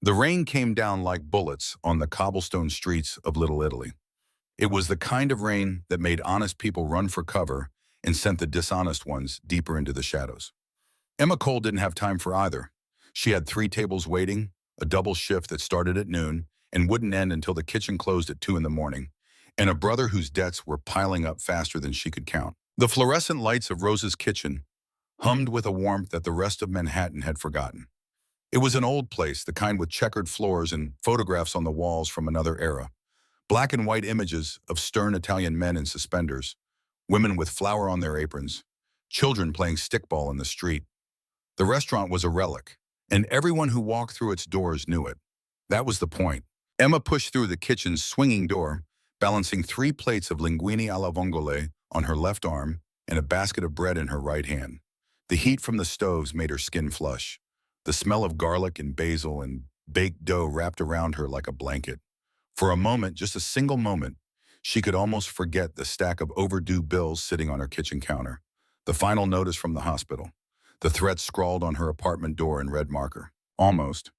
The rain came down like bullets on the cobblestone streets of Little Italy. It was the kind of rain that made honest people run for cover and sent the dishonest ones deeper into the shadows. Emma Cole didn't have time for either. She had 3 tables waiting, a double shift that started at noon and wouldn't end until the kitchen closed at 2 in the morning, and a brother whose debts were piling up faster than she could count. The fluorescent lights of Rose's kitchen hummed with a warmth that the rest of Manhattan had forgotten. It was an old place, the kind with checkered floors and photographs on the walls from another era. Black and white images of stern Italian men in suspenders, women with flour on their aprons, children playing stickball in the street. The restaurant was a relic, and everyone who walked through its doors knew it. That was the point. Emma pushed through the kitchen's swinging door, balancing 3 plates of linguine alla vongole on her left arm and a basket of bread in her right hand. The heat from the stoves made her skin flush. The smell of garlic and basil and baked dough wrapped around her like a blanket. For a moment, just a single moment, she could almost forget the stack of overdue bills sitting on her kitchen counter, the final notice from the hospital, the threat scrawled on her apartment door in red marker. Almost.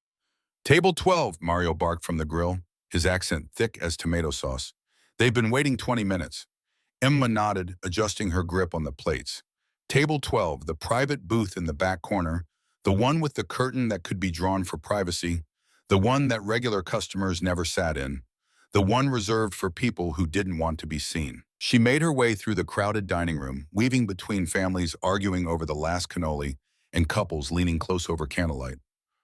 "Table 12, Mario barked from the grill, his accent thick as tomato sauce. "They've been waiting 20 minutes. Emma nodded, adjusting her grip on the plates. Table 12, the private booth in the back corner, the one with the curtain that could be drawn for privacy, the one that regular customers never sat in, the one reserved for people who didn't want to be seen. She made her way through the crowded dining room, weaving between families arguing over the last cannoli and couples leaning close over candlelight.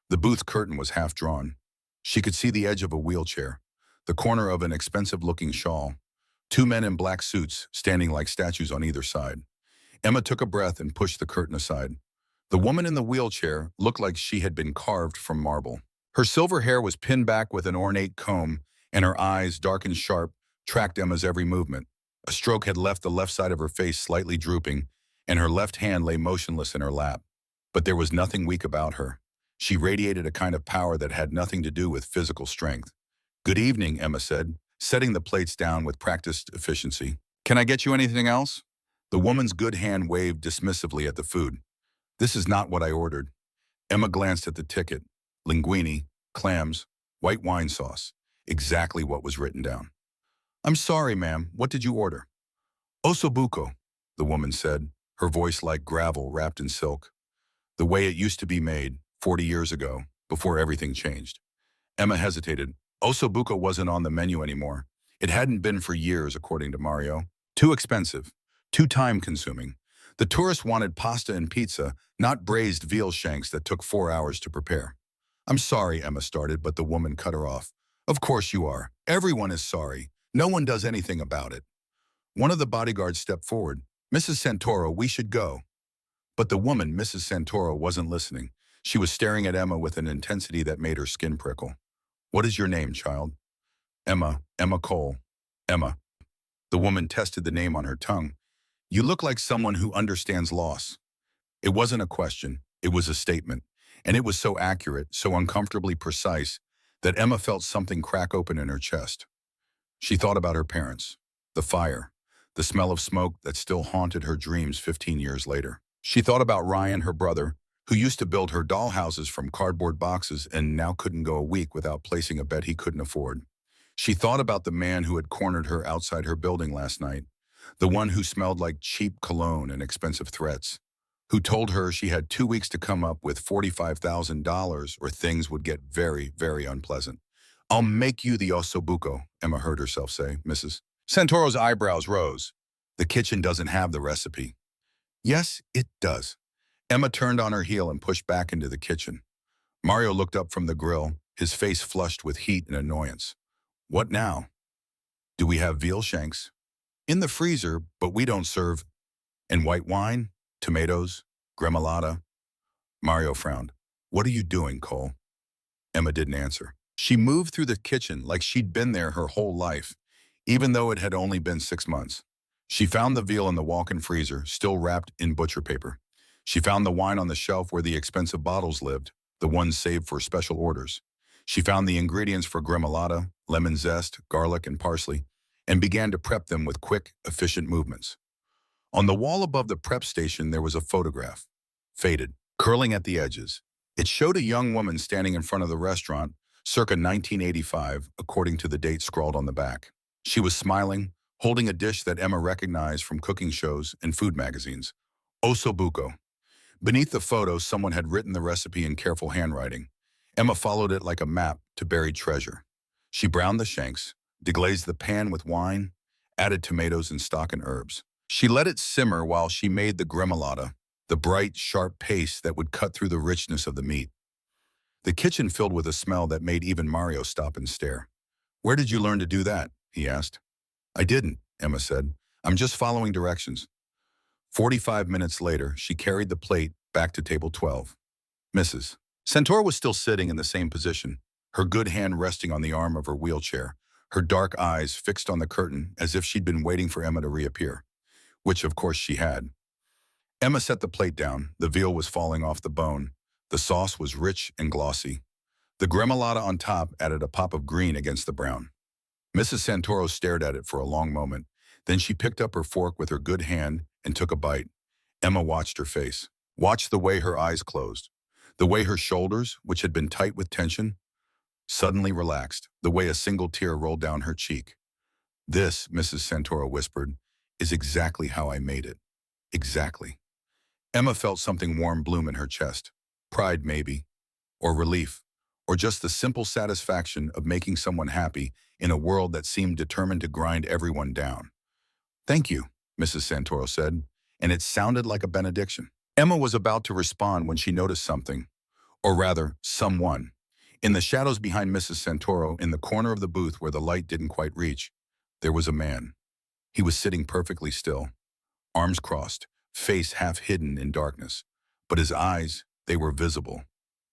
The booth curtain was half drawn. She could see the edge of a wheelchair, the corner of an expensive-looking shawl, 2 men in black suits standing like statues on either side. Emma took a breath and pushed the curtain aside. The woman in the wheelchair looked like she had been carved from marble. Her silver hair was pinned back with an ornate comb, and her eyes, dark and sharp, tracked Emma's every movement. A stroke had left the left side of her face slightly drooping, and her left hand lay motionless in her lap. But there was nothing weak about her. She radiated a kind of power that had nothing to do with physical strength. "Good evening," Emma said, setting the plates down with practiced efficiency. "Can I get you anything else?" The woman's good hand waved dismissively at the food. "This is not what I ordered." Emma glanced at the ticket. Linguine, clams, white wine sauce. Exactly what was written down. "I'm sorry, ma'am. What did you order?" "Ossobuco," the woman said, her voice like gravel wrapped in silk. "The way it used to be made, 40 years ago, before everything changed." Emma hesitated. Ossobuco wasn't on the menu anymore. It hadn't been for years, according to Mario. Too expensive. Too time-consuming. The tourists wanted pasta and pizza, not braised veal shanks that took 4 hours to prepare. "I'm sorry," Emma started, but the woman cut her off. "Of course you are. Everyone is sorry. No one does anything about it." One of the bodyguards stepped forward. "Mrs. Santoro, we should go." But the woman, Mrs. Santoro, wasn't listening. She was staring at Emma with an intensity that made her skin prickle. "What is your name, child?" Emma Cole." "Emma." The woman tested the name on her tongue. "You look like someone who understands loss." It wasn't a question. It was a statement. And it was so accurate, so uncomfortably precise, that Emma felt something crack open in her chest. She thought about her parents, the fire, the smell of smoke that still haunted her dreams 15 years later. She thought about Ryan, her brother, who used to build her dollhouses from cardboard boxes and now couldn't go a week without placing a bet he couldn't afford. She thought about the man who had cornered her outside her building last night, the one who smelled like cheap cologne and expensive threats, who told her she had 2 weeks to come up with $45,000 or things would get very, very unpleasant. "I'll make you the ossobuco," Emma heard herself say. "Mrs. Santoro's eyebrows rose. "The kitchen doesn't have the recipe." "Yes, it does." Emma turned on her heel and pushed back into the kitchen. Mario looked up from the grill, his face flushed with heat and annoyance. "What now?" "Do we have veal shanks?" "In the freezer, but we don't serve." "And white wine? Tomatoes? Gremolata?" Mario frowned. "What are you doing, Cole?" Emma didn't answer. She moved through the kitchen like she'd been there her whole life, even though it had only been 6 months. She found the veal in the walk-in freezer, still wrapped in butcher paper. She found the wine on the shelf where the expensive bottles lived, the ones saved for special orders. She found the ingredients for gremolata, lemon zest, garlic, and parsley, and began to prep them with quick, efficient movements. On the wall above the prep station there was a photograph, faded, curling at the edges. It showed a young woman standing in front of the restaurant, circa 1985, according to the date scrawled on the back. She was smiling, holding a dish that Emma recognized from cooking shows and food magazines. Osobuco. Beneath the photo, someone had written the recipe in careful handwriting. Emma followed it like a map to buried treasure. She browned the shanks, deglazed the pan with wine, added tomatoes and stock and herbs. She let it simmer while she made the gremolata, the bright, sharp paste that would cut through the richness of the meat. The kitchen filled with a smell that made even Mario stop and stare. "Where did you learn to do that?" he asked. "I didn't," Emma said. "I'm just following directions." 45 minutes later, she carried the plate back to table 12. Mrs. Santoro was still sitting in the same position, her good hand resting on the arm of her wheelchair, her dark eyes fixed on the curtain as if she'd been waiting for Emma to reappear, which of course she had. Emma set the plate down. The veal was falling off the bone. The sauce was rich and glossy. The gremolata on top added a pop of green against the brown. Mrs. Santoro stared at it for a long moment. Then she picked up her fork with her good hand and took a bite. Emma watched her face, watched the way her eyes closed, the way her shoulders, which had been tight with tension, suddenly relaxed, the way a single tear rolled down her cheek. "This," Mrs. Santoro whispered, "is exactly how I made it. Exactly." Emma felt something warm bloom in her chest. Pride, maybe, or relief, or just the simple satisfaction of making someone happy in a world that seemed determined to grind everyone down. "Thank you," Mrs. Santoro said, and it sounded like a benediction. Emma was about to respond when she noticed something, or rather, someone. In the shadows behind Mrs. Santoro, in the corner of the booth where the light didn't quite reach, there was a man. He was sitting perfectly still, arms crossed, face half hidden in darkness. But his eyes, they were visible.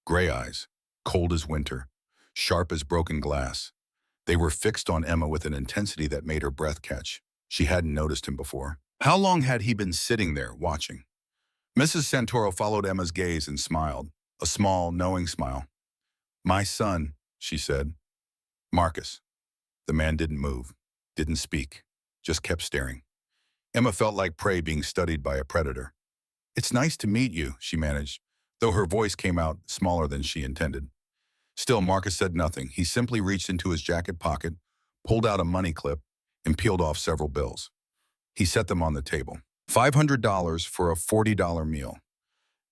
Gray eyes, cold as winter, sharp as broken glass. They were fixed on Emma with an intensity that made her breath catch. She hadn't noticed him before. How long had he been sitting there, watching? Mrs. Santoro followed Emma's gaze and smiled, a small, knowing smile. "My son," she said. "Marcus." The man didn't move, didn't speak, just kept staring. Emma felt like prey being studied by a predator. "It's nice to meet you," she managed, though her voice came out smaller than she intended. Still, Marcus said nothing. He simply reached into his jacket pocket, pulled out a money clip, and peeled off several bills. He set them on the table. $500 for a $40 meal.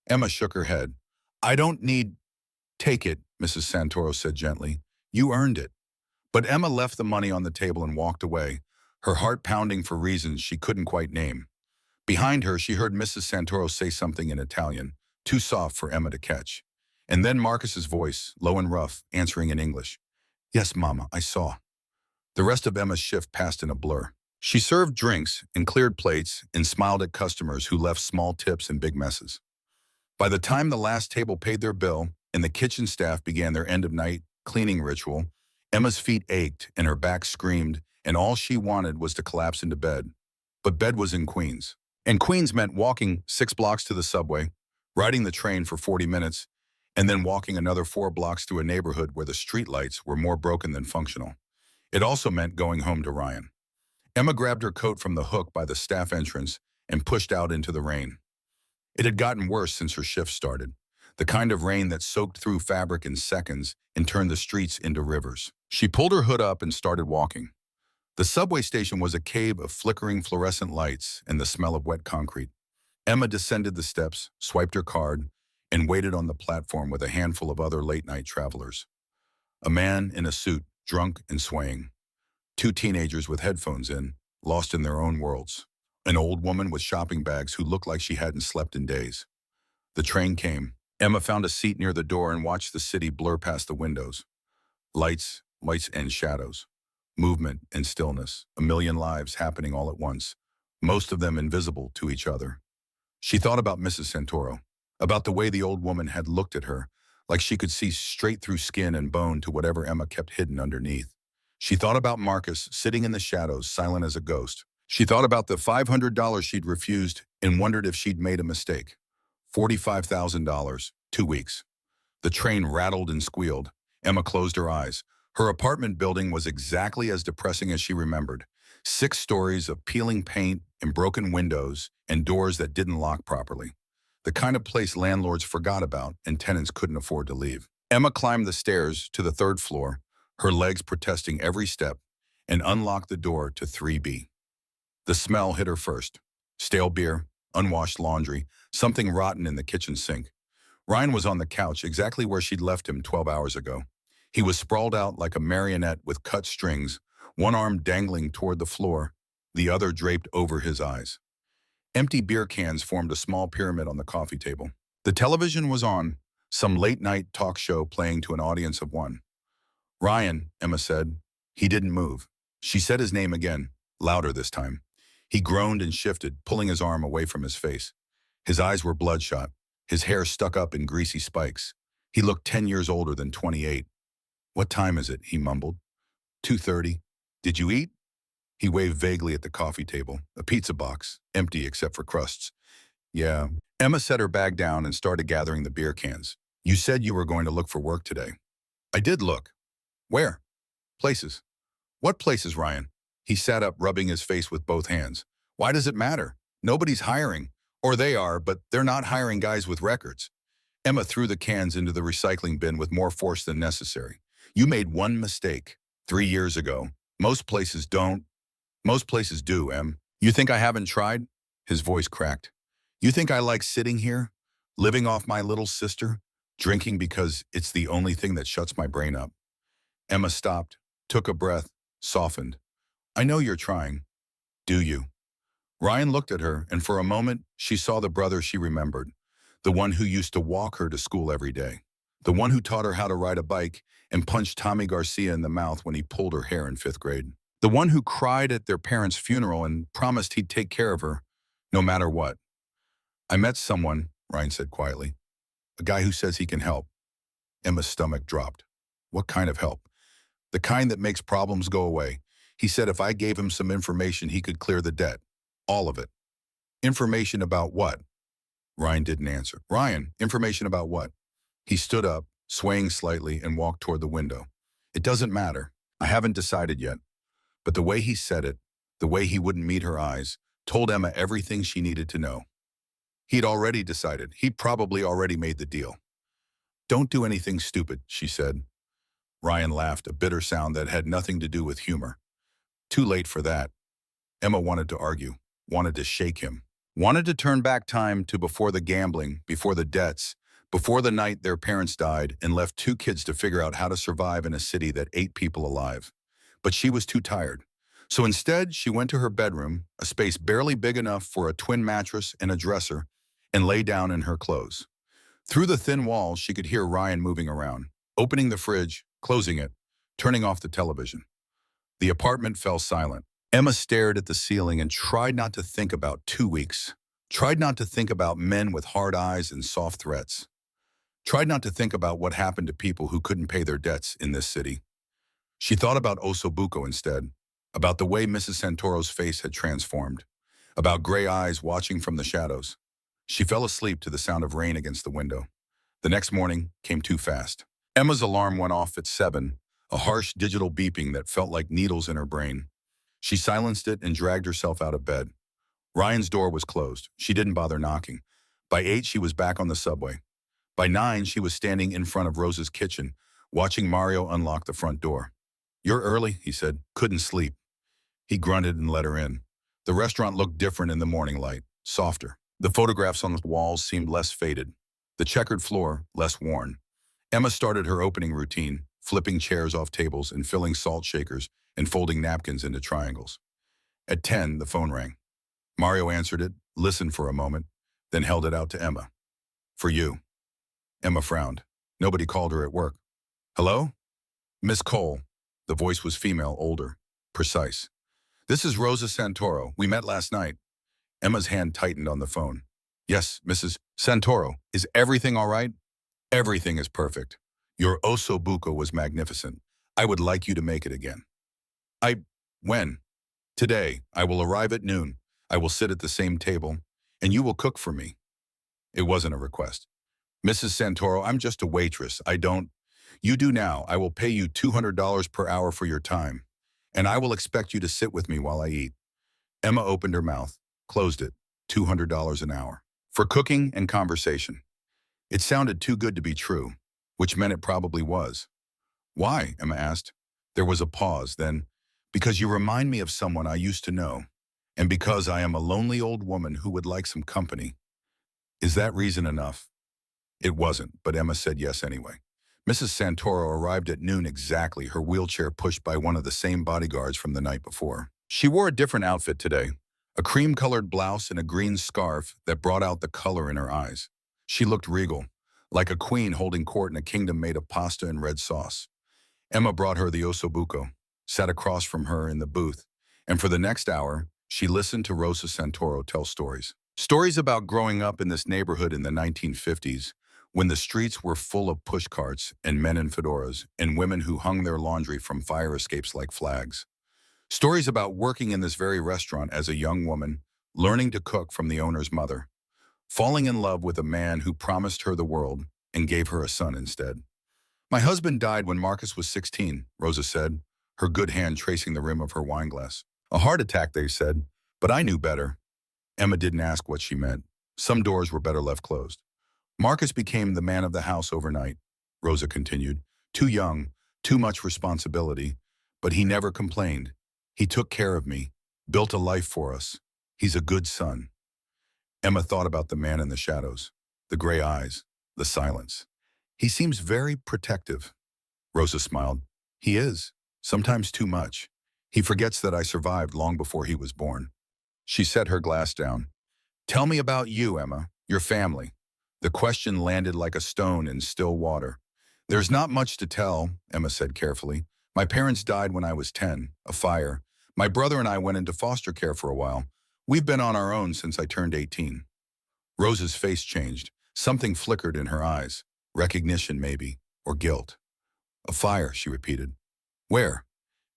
Emma shook her head. "I don't need—" "Take it," Mrs. Santoro said gently. "You earned it." But Emma left the money on the table and walked away, her heart pounding for reasons she couldn't quite name. Behind her, she heard Mrs. Santoro say something in Italian, too soft for Emma to catch. And then Marcus's voice, low and rough, answering in English. "Yes, Mama, I saw." The rest of Emma's shift passed in a blur. She served drinks and cleared plates and smiled at customers who left small tips and big messes. By the time the last table paid their bill and the kitchen staff began their end-of-night cleaning ritual, Emma's feet ached and her back screamed, and all she wanted was to collapse into bed. But bed was in Queens. And Queens meant walking 6 blocks to the subway, riding the train for 40 minutes, and then walking another 4 blocks through a neighborhood where the streetlights were more broken than functional. It also meant going home to Ryan. Emma grabbed her coat from the hook by the staff entrance and pushed out into the rain. It had gotten worse since her shift started, the kind of rain that soaked through fabric in seconds and turned the streets into rivers. She pulled her hood up and started walking. The subway station was a cave of flickering fluorescent lights and the smell of wet concrete. Emma descended the steps, swiped her card, and waited on the platform with a handful of other late-night travelers. A man in a suit, drunk and swaying. 2 teenagers with headphones in, lost in their own worlds. An old woman with shopping bags who looked like she hadn't slept in days. The train came. Emma found a seat near the door and watched the city blur past the windows. Lights and shadows. Movement and stillness. A million lives happening all at once, most of them invisible to each other. She thought about Mrs. Santoro, about the way the old woman had looked at her, like she could see straight through skin and bone to whatever Emma kept hidden underneath. She thought about Marcus, sitting in the shadows, silent as a ghost. She thought about the $500 she'd refused and wondered if she'd made a mistake. $45,000, 2 weeks. The train rattled and squealed. Emma closed her eyes. Her apartment building was exactly as depressing as she remembered. 6 stories of peeling paint and broken windows and doors that didn't lock properly. The kind of place landlords forgot about and tenants couldn't afford to leave. Emma climbed the stairs to the third floor, her legs protesting every step, and unlocked the door to 3B. The smell hit her first. Stale beer, unwashed laundry, something rotten in the kitchen sink. Ryan was on the couch exactly where she'd left him 12 hours ago. He was sprawled out like a marionette with cut strings, one arm dangling toward the floor, the other draped over his eyes. Empty beer cans formed a small pyramid on the coffee table. The television was on, some late-night talk show playing to an audience of one. Ryan, Emma said. He didn't move. She said his name again, louder this time. He groaned and shifted, pulling his arm away from his face. His eyes were bloodshot, his hair stuck up in greasy spikes. He looked 10 years older than 28. "What time is it?" he mumbled. 2:30. "Did you eat?" He waved vaguely at the coffee table, a pizza box, empty except for crusts. "Yeah." Emma set her bag down and started gathering the beer cans. "You said you were going to look for work today." "I did look." "Where?" "Places." "What places, Ryan?" He sat up, rubbing his face with both hands. "Why does it matter? Nobody's hiring. Or they are, but they're not hiring guys with records." Emma threw the cans into the recycling bin with more force than necessary. "You made one mistake 3 years ago. Most places don't. Most places do, Em. You think I haven't tried?" His voice cracked. "You think I like sitting here, living off my little sister, drinking because it's the only thing that shuts my brain up?" Emma stopped, took a breath, softened. "I know you're trying. Do you?" Ryan looked at her, and for a moment, she saw the brother she remembered, the one who used to walk her to school every day, the one who taught her how to ride a bike and punched Tommy Garcia in the mouth when he pulled her hair in 5th grade, the one who cried at their parents' funeral and promised he'd take care of her, no matter what. "I met someone," Ryan said quietly, "a guy who says he can help." Emma's stomach dropped. "What kind of help?" "The kind that makes problems go away. He said if I gave him some information, he could clear the debt. All of it." "Information about what?" Ryan didn't answer. "Ryan, information about what?" He stood up, swaying slightly, and walked toward the window. "It doesn't matter. I haven't decided yet." But the way he said it, the way he wouldn't meet her eyes, told Emma everything she needed to know. He'd already decided. He'd probably already made the deal. "Don't do anything stupid," she said. Ryan laughed, a bitter sound that had nothing to do with humor. Too late for that. Emma wanted to argue, wanted to shake him, wanted to turn back time to before the gambling, before the debts, before the night their parents died and left 2 kids to figure out how to survive in a city that ate people alive. But she was too tired. So instead, she went to her bedroom, a space barely big enough for a twin mattress and a dresser, and lay down in her clothes. Through the thin walls, she could hear Ryan moving around, opening the fridge, closing it, turning off the television. The apartment fell silent. Emma stared at the ceiling and tried not to think about 2 weeks. Tried not to think about men with hard eyes and soft threats. Tried not to think about what happened to people who couldn't pay their debts in this city. She thought about Osobuco instead, about the way Mrs. Santoro's face had transformed, about gray eyes watching from the shadows. She fell asleep to the sound of rain against the window. The next morning came too fast. Emma's alarm went off at 7, a harsh digital beeping that felt like needles in her brain. She silenced it and dragged herself out of bed. Ryan's door was closed. She didn't bother knocking. By 8, she was back on the subway. By 9, she was standing in front of Rosa's kitchen, watching Mario unlock the front door. "You're early," he said. "Couldn't sleep." He grunted and let her in. The restaurant looked different in the morning light, softer. The photographs on the walls seemed less faded. The checkered floor, less worn. Emma started her opening routine, flipping chairs off tables and filling salt shakers and folding napkins into triangles. At 10, the phone rang. Mario answered it, listened for a moment, then held it out to Emma. "For you." Emma frowned. Nobody called her at work. "Hello?" "Miss Cole." The voice was female, older, precise. "This is Rosa Santoro. We met last night." Emma's hand tightened on the phone. "Yes, Mrs. Santoro. Is everything all right?" "Everything is perfect. Your osobuco was magnificent. I would like you to make it again." When?" "Today. I will arrive at noon. I will sit at the same table, and you will cook for me." It wasn't a request. "Mrs. Santoro, I'm just a waitress. I don't—" "You do now. I will pay you $200 per hour for your time, and I will expect you to sit with me while I eat." Emma opened her mouth, closed it. $200 an hour. For cooking and conversation. It sounded too good to be true. which meant it probably was. Why? Emma asked. There was a pause, then, because you remind me of someone I used to know, and because I am a lonely old woman who would like some company. Is that reason enough? It wasn't, but Emma said yes anyway. Mrs. Santoro arrived at noon exactly, her wheelchair pushed by one of the same bodyguards from the night before. She wore a different outfit today, a cream-colored blouse and a green scarf that brought out the color in her eyes. She looked regal, like a queen holding court in a kingdom made of pasta and red sauce. Emma brought her the ossobuco, sat across from her in the booth, and for the next hour, she listened to Rosa Santoro tell stories. Stories about growing up in this neighborhood in the 1950s, when the streets were full of pushcarts and men in fedoras and women who hung their laundry from fire escapes like flags. Stories about working in this very restaurant as a young woman, learning to cook from the owner's mother, falling in love with a man who promised her the world and gave her a son instead. My husband died when Marcus was 16, Rosa said, her good hand tracing the rim of her wineglass. A heart attack, they said, but I knew better. Emma didn't ask what she meant. Some doors were better left closed. Marcus became the man of the house overnight, Rosa continued. Too young, too much responsibility, but he never complained. He took care of me, built a life for us. He's a good son. Emma thought about the man in the shadows, the gray eyes, the silence. He seems very protective. Rosa smiled. He is, sometimes too much. He forgets that I survived long before he was born. She set her glass down. Tell me about you, Emma, your family. The question landed like a stone in still water. There's not much to tell, Emma said carefully. My parents died when I was 10, a fire. My brother and I went into foster care for a while. We've been on our own since I turned 18. Rosa's face changed. Something flickered in her eyes. Recognition, maybe, or guilt. A fire, she repeated. Where?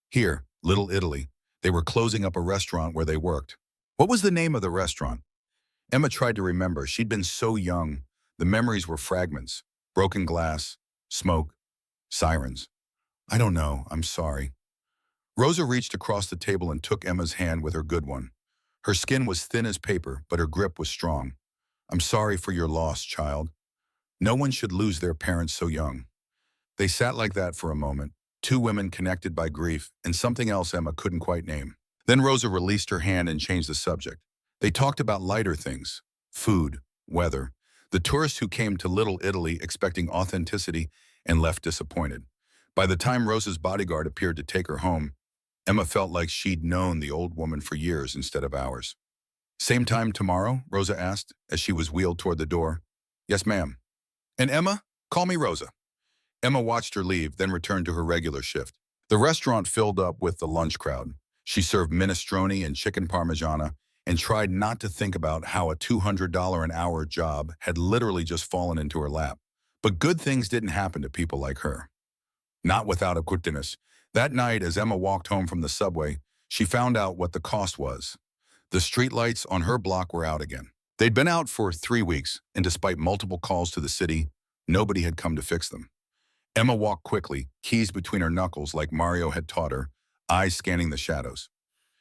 Here, Little Italy. They were closing up a restaurant where they worked. What was the name of the restaurant? Emma tried to remember. She'd been so young. The memories were fragments. Broken glass, smoke, sirens. I don't know, I'm sorry. Rosa reached across the table and took Emma's hand with her good one. Her skin was thin as paper, but her grip was strong. I'm sorry for your loss, child. No one should lose their parents so young. They sat like that for a moment, two women connected by grief and something else Emma couldn't quite name. Then Rosa released her hand and changed the subject. They talked about lighter things, food, weather, the tourists who came to Little Italy expecting authenticity and left disappointed. By the time Rosa's bodyguard appeared to take her home, Emma felt like she'd known the old woman for years instead of hours. Same time tomorrow? Rosa asked as she was wheeled toward the door. Yes, ma'am. And Emma? Call me Rosa. Emma watched her leave, then returned to her regular shift. The restaurant filled up with the lunch crowd. She served minestrone and chicken parmigiana and tried not to think about how a $200 an hour job had literally just fallen into her lap. But good things didn't happen to people like her. Not without a quickness. That night, as Emma walked home from the subway, she found out what the cost was. The streetlights on her block were out again. They'd been out for 3 weeks, and despite multiple calls to the city, nobody had come to fix them. Emma walked quickly, keys between her knuckles like Mario had taught her, eyes scanning the shadows.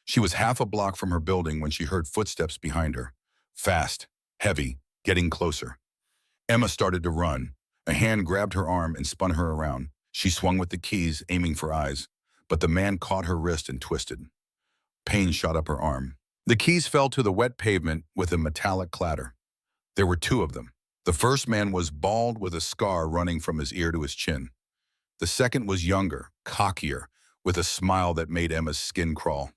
She was half a block from her building when she heard footsteps behind her. Fast, heavy, getting closer. Emma started to run. A hand grabbed her arm and spun her around. She swung with the keys, aiming for eyes, but the man caught her wrist and twisted. Pain shot up her arm. The keys fell to the wet pavement with a metallic clatter. There were 2 of them. The first man was bald with a scar running from his ear to his chin. The second was younger, cockier, with a smile that made Emma's skin crawl.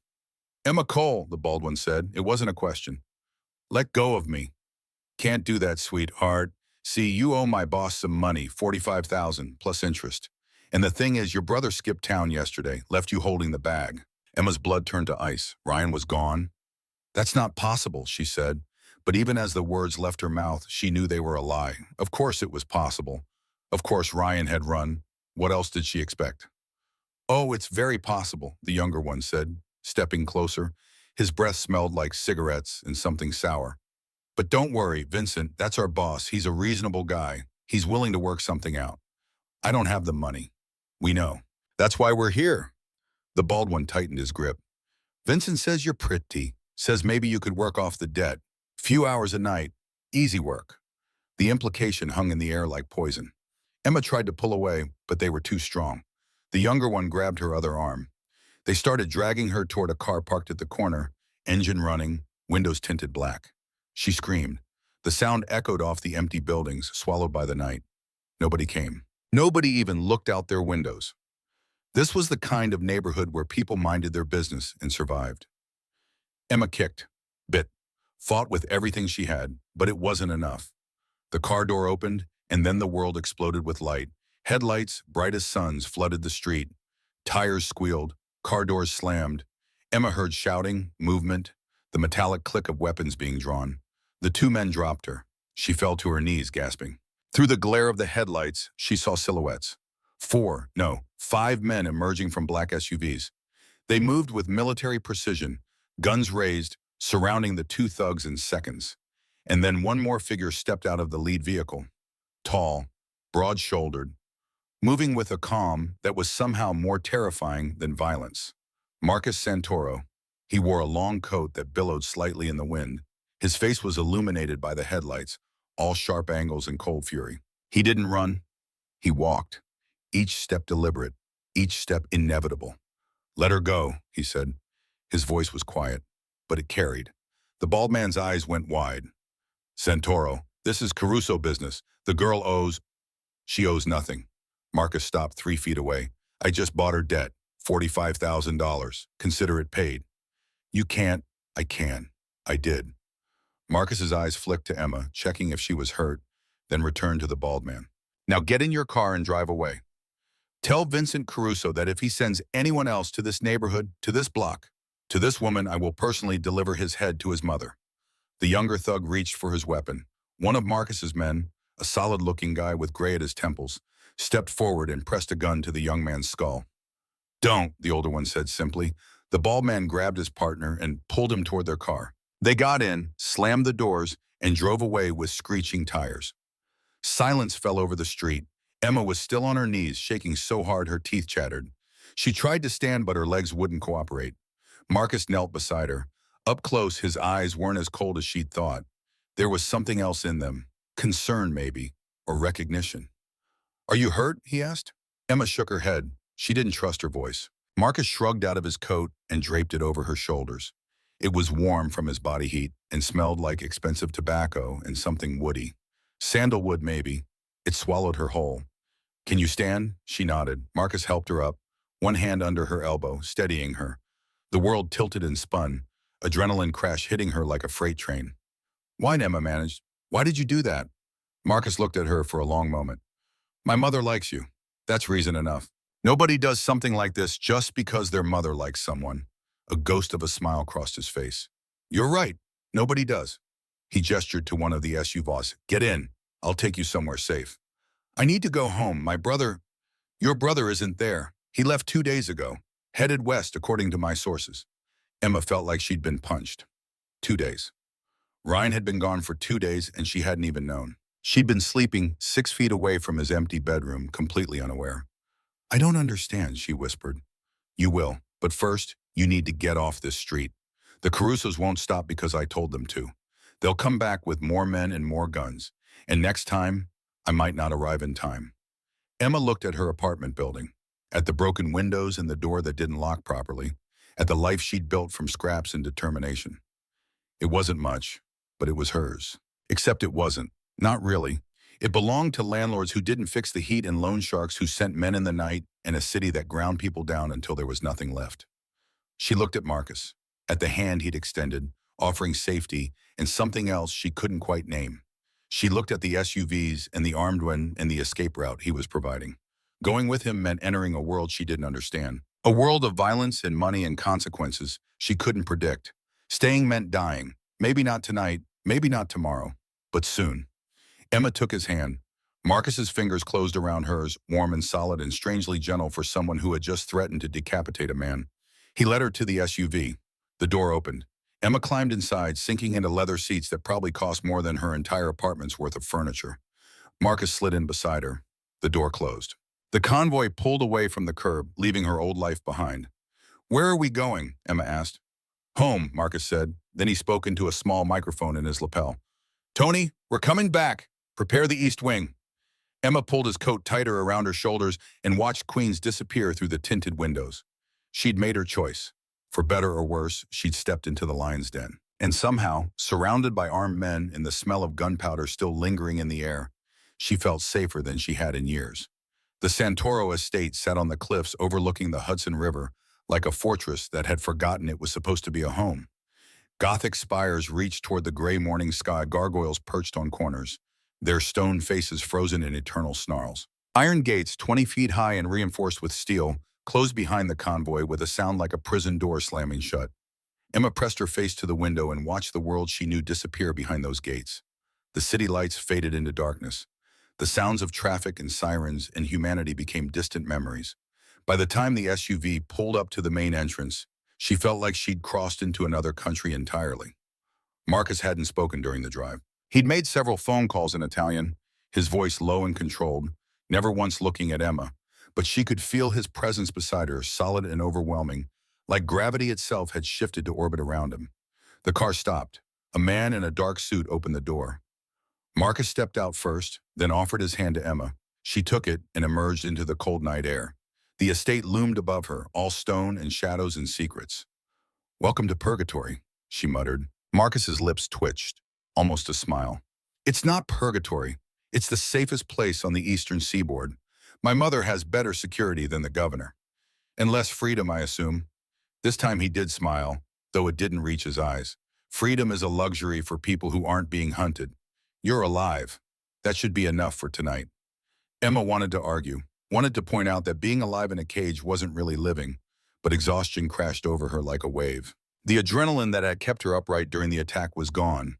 Emma Cole, the bald one said. It wasn't a question. Let go of me. Can't do that, sweetheart. See, you owe my boss some money, $45,000 plus interest. And the thing is, your brother skipped town yesterday, left you holding the bag. Emma's blood turned to ice. Ryan was gone. That's not possible, she said. But even as the words left her mouth, she knew they were a lie. Of course it was possible. Of course Ryan had run. What else did she expect? Oh, it's very possible, the younger one said, stepping closer. His breath smelled like cigarettes and something sour. But don't worry, Vincent, that's our boss. He's a reasonable guy. He's willing to work something out. I don't have the money. We know. That's why we're here. The bald one tightened his grip. Vincent says you're pretty. Says maybe you could work off the debt. Few hours a night. Easy work. The implication hung in the air like poison. Emma tried to pull away, but they were too strong. The younger one grabbed her other arm. They started dragging her toward a car parked at the corner, engine running, windows tinted black. She screamed. The sound echoed off the empty buildings, swallowed by the night. Nobody came. Nobody even looked out their windows. This was the kind of neighborhood where people minded their business and survived. Emma kicked, bit, fought with everything she had, but it wasn't enough. The car door opened, and then the world exploded with light. Headlights, bright as suns, flooded the street. Tires squealed, car doors slammed. Emma heard shouting, movement, the metallic click of weapons being drawn. The two men dropped her. She fell to her knees, gasping. Through the glare of the headlights, she saw silhouettes. 5 men emerging from black SUVs. They moved with military precision, guns raised, surrounding the two thugs in seconds. And then one more figure stepped out of the lead vehicle. Tall, broad-shouldered, moving with a calm that was somehow more terrifying than violence. Marcus Santoro. He wore a long coat that billowed slightly in the wind. His face was illuminated by the headlights, all sharp angles and cold fury. He didn't run. He walked. Each step deliberate, each step inevitable. "Let her go," he said. His voice was quiet, but it carried. The bald man's eyes went wide. "Santoro, this is Caruso business. The girl owes..." "She owes nothing." Marcus stopped 3 feet away. "I just bought her debt, $45,000. Consider it paid." "You can't." "I can. I did." Marcus's eyes flicked to Emma, checking if she was hurt, then returned to the bald man. "Now get in your car and drive away. Tell Vincent Caruso that if he sends anyone else to this neighborhood, to this block, to this woman, I will personally deliver his head to his mother." The younger thug reached for his weapon. One of Marcus's men, a solid-looking guy with gray at his temples, stepped forward and pressed a gun to the young man's skull. "Don't," the older one said simply. The bald man grabbed his partner and pulled him toward their car. They got in, slammed the doors, and drove away with screeching tires. Silence fell over the street. Emma was still on her knees, shaking so hard her teeth chattered. She tried to stand, but her legs wouldn't cooperate. Marcus knelt beside her. Up close, his eyes weren't as cold as she'd thought. There was something else in them. Concern, maybe, or recognition. "Are you hurt?" he asked. Emma shook her head. She didn't trust her voice. Marcus shrugged out of his coat and draped it over her shoulders. It was warm from his body heat and smelled like expensive tobacco and something woody. Sandalwood, maybe. It swallowed her whole. "Can you stand?" She nodded. Marcus helped her up, one hand under her elbow, steadying her. The world tilted and spun, adrenaline crash hitting her like a freight train. "Why?" Emma managed. "Why did you do that?" Marcus looked at her for a long moment. "My mother likes you. That's reason enough. Nobody does something like this just because their mother likes someone." A ghost of a smile crossed his face. "You're right. Nobody does." He gestured to one of the SUVs. "Get in. I'll take you somewhere safe." "I need to go home. My brother..." "Your brother isn't there. He left 2 days ago. Headed west, according to my sources." Emma felt like she'd been punched. 2 days. Ryan had been gone for 2 days, and she hadn't even known. She'd been sleeping 6 feet away from his empty bedroom, completely unaware. "I don't understand," she whispered. "You will, but first, you need to get off this street. The Carusos won't stop because I told them to. They'll come back with more men and more guns, and next time, I might not arrive in time." Emma looked at her apartment building, at the broken windows and the door that didn't lock properly, at the life she'd built from scraps and determination. It wasn't much, but it was hers. Except it wasn't. Not really. It belonged to landlords who didn't fix the heat and loan sharks who sent men in the night and a city that ground people down until there was nothing left. She looked at Marcus, at the hand he'd extended, offering safety and something else she couldn't quite name. She looked at the SUVs and the armed men and the escape route he was providing. Going with him meant entering a world she didn't understand. A world of violence and money and consequences she couldn't predict. Staying meant dying. Maybe not tonight, maybe not tomorrow, but soon. Emma took his hand. Marcus's fingers closed around hers, warm and solid and strangely gentle for someone who had just threatened to decapitate a man. He led her to the SUV. The door opened. Emma climbed inside, sinking into leather seats that probably cost more than her entire apartment's worth of furniture. Marcus slid in beside her. The door closed. The convoy pulled away from the curb, leaving her old life behind. "Where are we going?" Emma asked. "Home," Marcus said. Then he spoke into a small microphone in his lapel. "Tony, we're coming back. Prepare the east wing." Emma pulled his coat tighter around her shoulders and watched Queens disappear through the tinted windows. She'd made her choice. For better or worse, she'd stepped into the lion's den. And somehow, surrounded by armed men and the smell of gunpowder still lingering in the air, she felt safer than she had in years. The Santoro estate sat on the cliffs overlooking the Hudson River, like a fortress that had forgotten it was supposed to be a home. Gothic spires reached toward the gray morning sky, gargoyles perched on corners, their stone faces frozen in eternal snarls. Iron gates, 20 feet high and reinforced with steel, closed behind the convoy with a sound like a prison door slamming shut. Emma pressed her face to the window and watched the world she knew disappear behind those gates. The city lights faded into darkness. The sounds of traffic and sirens and humanity became distant memories. By the time the SUV pulled up to the main entrance, she felt like she'd crossed into another country entirely. Marcus hadn't spoken during the drive. He'd made several phone calls in Italian, his voice low and controlled, never once looking at Emma, but she could feel his presence beside her, solid and overwhelming, like gravity itself had shifted to orbit around him. The car stopped. A man in a dark suit opened the door. Marcus stepped out first, then offered his hand to Emma. She took it and emerged into the cold night air. The estate loomed above her, all stone and shadows and secrets. "Welcome to purgatory," she muttered. Marcus's lips twitched, almost a smile. "It's not purgatory. It's the safest place on the eastern seaboard. My mother has better security than the governor. And less freedom, I assume." This time he did smile, though it didn't reach his eyes. "Freedom is a luxury for people who aren't being hunted. You're alive. That should be enough for tonight." Emma wanted to argue, wanted to point out that being alive in a cage wasn't really living, but exhaustion crashed over her like a wave. The adrenaline that had kept her upright during the attack was gone,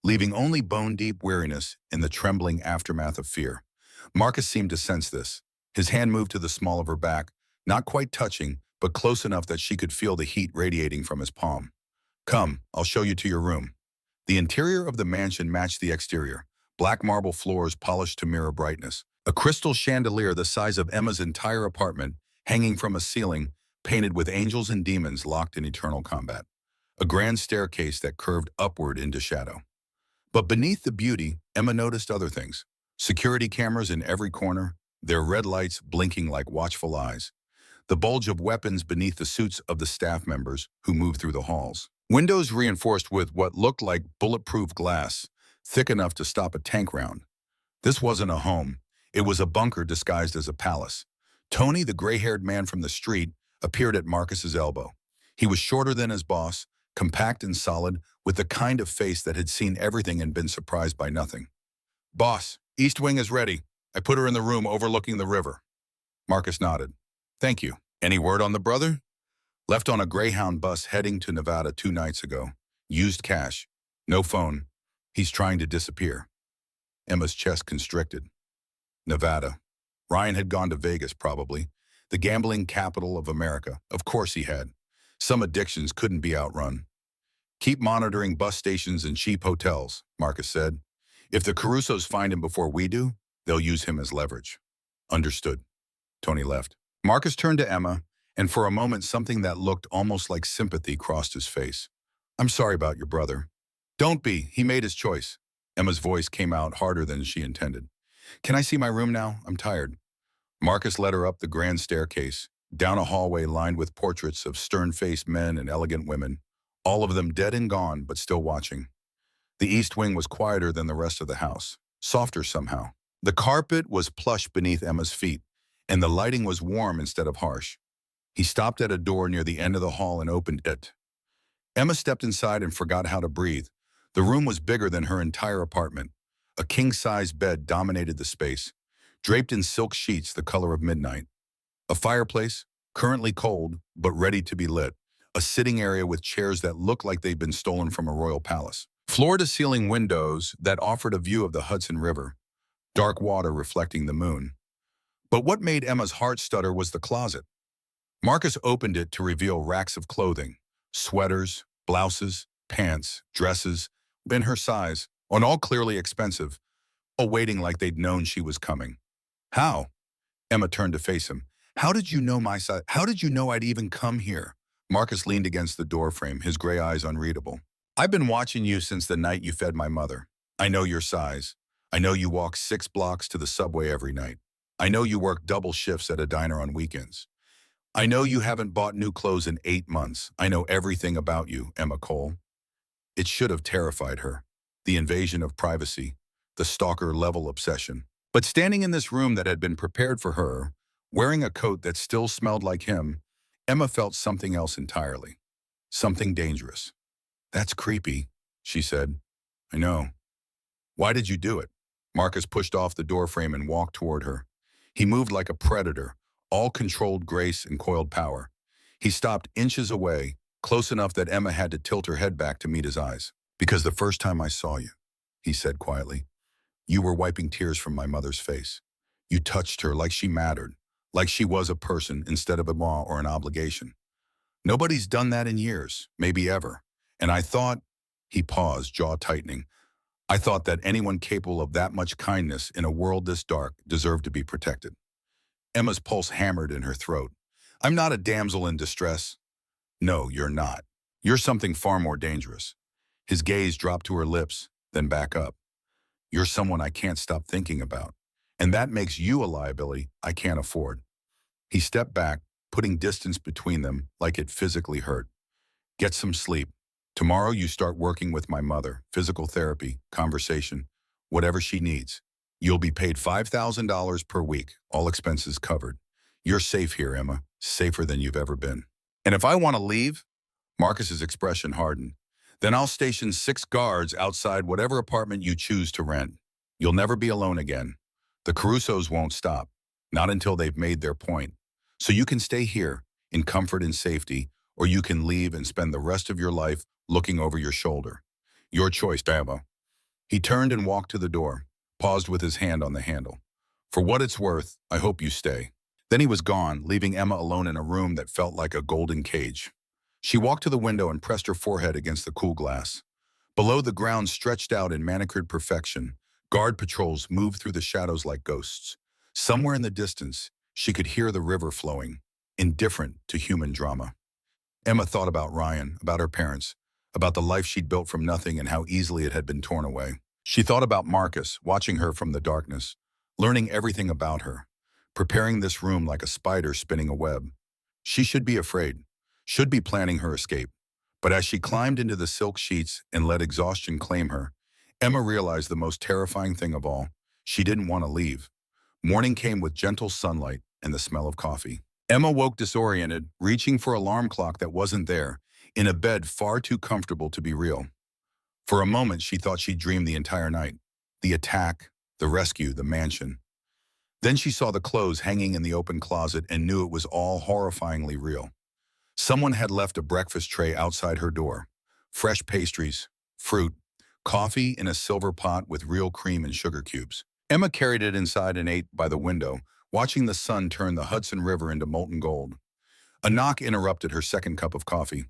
leaving only bone-deep weariness and the trembling aftermath of fear. Marcus seemed to sense this. His hand moved to the small of her back, not quite touching, but close enough that she could feel the heat radiating from his palm. "Come, I'll show you to your room." The interior of the mansion matched the exterior, black marble floors polished to mirror brightness. A crystal chandelier the size of Emma's entire apartment, hanging from a ceiling, painted with angels and demons locked in eternal combat. A grand staircase that curved upward into shadow. But beneath the beauty, Emma noticed other things. Security cameras in every corner, their red lights blinking like watchful eyes. The bulge of weapons beneath the suits of the staff members who moved through the halls. Windows reinforced with what looked like bulletproof glass, thick enough to stop a tank round. This wasn't a home. It was a bunker disguised as a palace. Tony, the gray-haired man from the street, appeared at Marcus's elbow. He was shorter than his boss, compact and solid, with the kind of face that had seen everything and been surprised by nothing. "Boss, East Wing is ready. I put her in the room overlooking the river." Marcus nodded. "Thank you. Any word on the brother?" "Left on a Greyhound bus heading to Nevada 2 nights ago. Used cash. No phone. He's trying to disappear." Emma's chest constricted. Nevada. Ryan had gone to Vegas, probably. The gambling capital of America. Of course he had. Some addictions couldn't be outrun. "Keep monitoring bus stations and cheap hotels," Marcus said. "If the Carusos find him before we do, they'll use him as leverage." "Understood." Tony left. Marcus turned to Emma, and for a moment something that looked almost like sympathy crossed his face. "I'm sorry about your brother." "Don't be. He made his choice." Emma's voice came out harder than she intended. "Can I see my room now? I'm tired." Marcus led her up the grand staircase, down a hallway lined with portraits of stern-faced men and elegant women, all of them dead and gone but still watching. The East Wing was quieter than the rest of the house, softer somehow. The carpet was plush beneath Emma's feet, and the lighting was warm instead of harsh. He stopped at a door near the end of the hall and opened it. Emma stepped inside and forgot how to breathe. The room was bigger than her entire apartment. A king-size bed dominated the space, draped in silk sheets the color of midnight. A fireplace, currently cold, but ready to be lit. A sitting area with chairs that looked like they'd been stolen from a royal palace. Floor-to-ceiling windows that offered a view of the Hudson River, dark water reflecting the moon. But what made Emma's heart stutter was the closet. Marcus opened it to reveal racks of clothing, sweaters, blouses, pants, dresses, in her size, and all clearly expensive, all waiting like they'd known she was coming. "How?" Emma turned to face him. "How did you know my size? How did you know I'd even come here?" Marcus leaned against the doorframe, his gray eyes unreadable. "I've been watching you since the night you fed my mother. I know your size. I know you walk 6 blocks to the subway every night. I know you work double shifts at a diner on weekends. I know you haven't bought new clothes in 8 months. I know everything about you, Emma Cole. It should have terrified her. The invasion of privacy, the stalker-level obsession. But standing in this room that had been prepared for her, wearing a coat that still smelled like him, Emma felt something else entirely. Something dangerous. That's creepy, she said. I know. Why did you do it? Marcus pushed off the doorframe and walked toward her. He moved like a predator, all controlled grace and coiled power. He stopped inches away, close enough that Emma had to tilt her head back to meet his eyes. Because the first time I saw you, he said quietly, you were wiping tears from my mother's face. You touched her like she mattered, like she was a person instead of a law or an obligation. Nobody's done that in years, maybe ever. And I thought, he paused, jaw tightening, I thought that anyone capable of that much kindness in a world this dark deserved to be protected. Emma's pulse hammered in her throat. I'm not a damsel in distress. No, you're not. You're something far more dangerous. His gaze dropped to her lips, then back up. You're someone I can't stop thinking about. And that makes you a liability I can't afford. He stepped back, putting distance between them like it physically hurt. Get some sleep. Tomorrow you start working with my mother, physical therapy, conversation, whatever she needs. You'll be paid $5,000 per week, all expenses covered. You're safe here, Emma, safer than you've ever been. And if I want to leave, Marcus's expression hardened, then I'll station 6 guards outside whatever apartment you choose to rent. You'll never be alone again. The Carusos won't stop, not until they've made their point. So you can stay here, in comfort and safety, or you can leave and spend the rest of your life looking over your shoulder. Your choice, Emma. He turned and walked to the door, paused with his hand on the handle. For what it's worth, I hope you stay. Then he was gone, leaving Emma alone in a room that felt like a golden cage. She walked to the window and pressed her forehead against the cool glass. Below, the ground stretched out in manicured perfection. Guard patrols moved through the shadows like ghosts. Somewhere in the distance, she could hear the river flowing, indifferent to human drama. Emma thought about Ryan, about her parents, about the life she'd built from nothing and how easily it had been torn away. She thought about Marcus, watching her from the darkness, learning everything about her, preparing this room like a spider spinning a web. She should be afraid, should be planning her escape. But as she climbed into the silk sheets and let exhaustion claim her, Emma realized the most terrifying thing of all. She didn't want to leave. Morning came with gentle sunlight and the smell of coffee. Emma woke disoriented, reaching for an alarm clock that wasn't there, in a bed far too comfortable to be real. For a moment, she thought she'd dreamed the entire night. The attack, the rescue, the mansion. Then she saw the clothes hanging in the open closet and knew it was all horrifyingly real. Someone had left a breakfast tray outside her door. Fresh pastries, fruit, coffee in a silver pot with real cream and sugar cubes. Emma carried it inside and ate by the window, watching the sun turn the Hudson River into molten gold. A knock interrupted her second cup of coffee.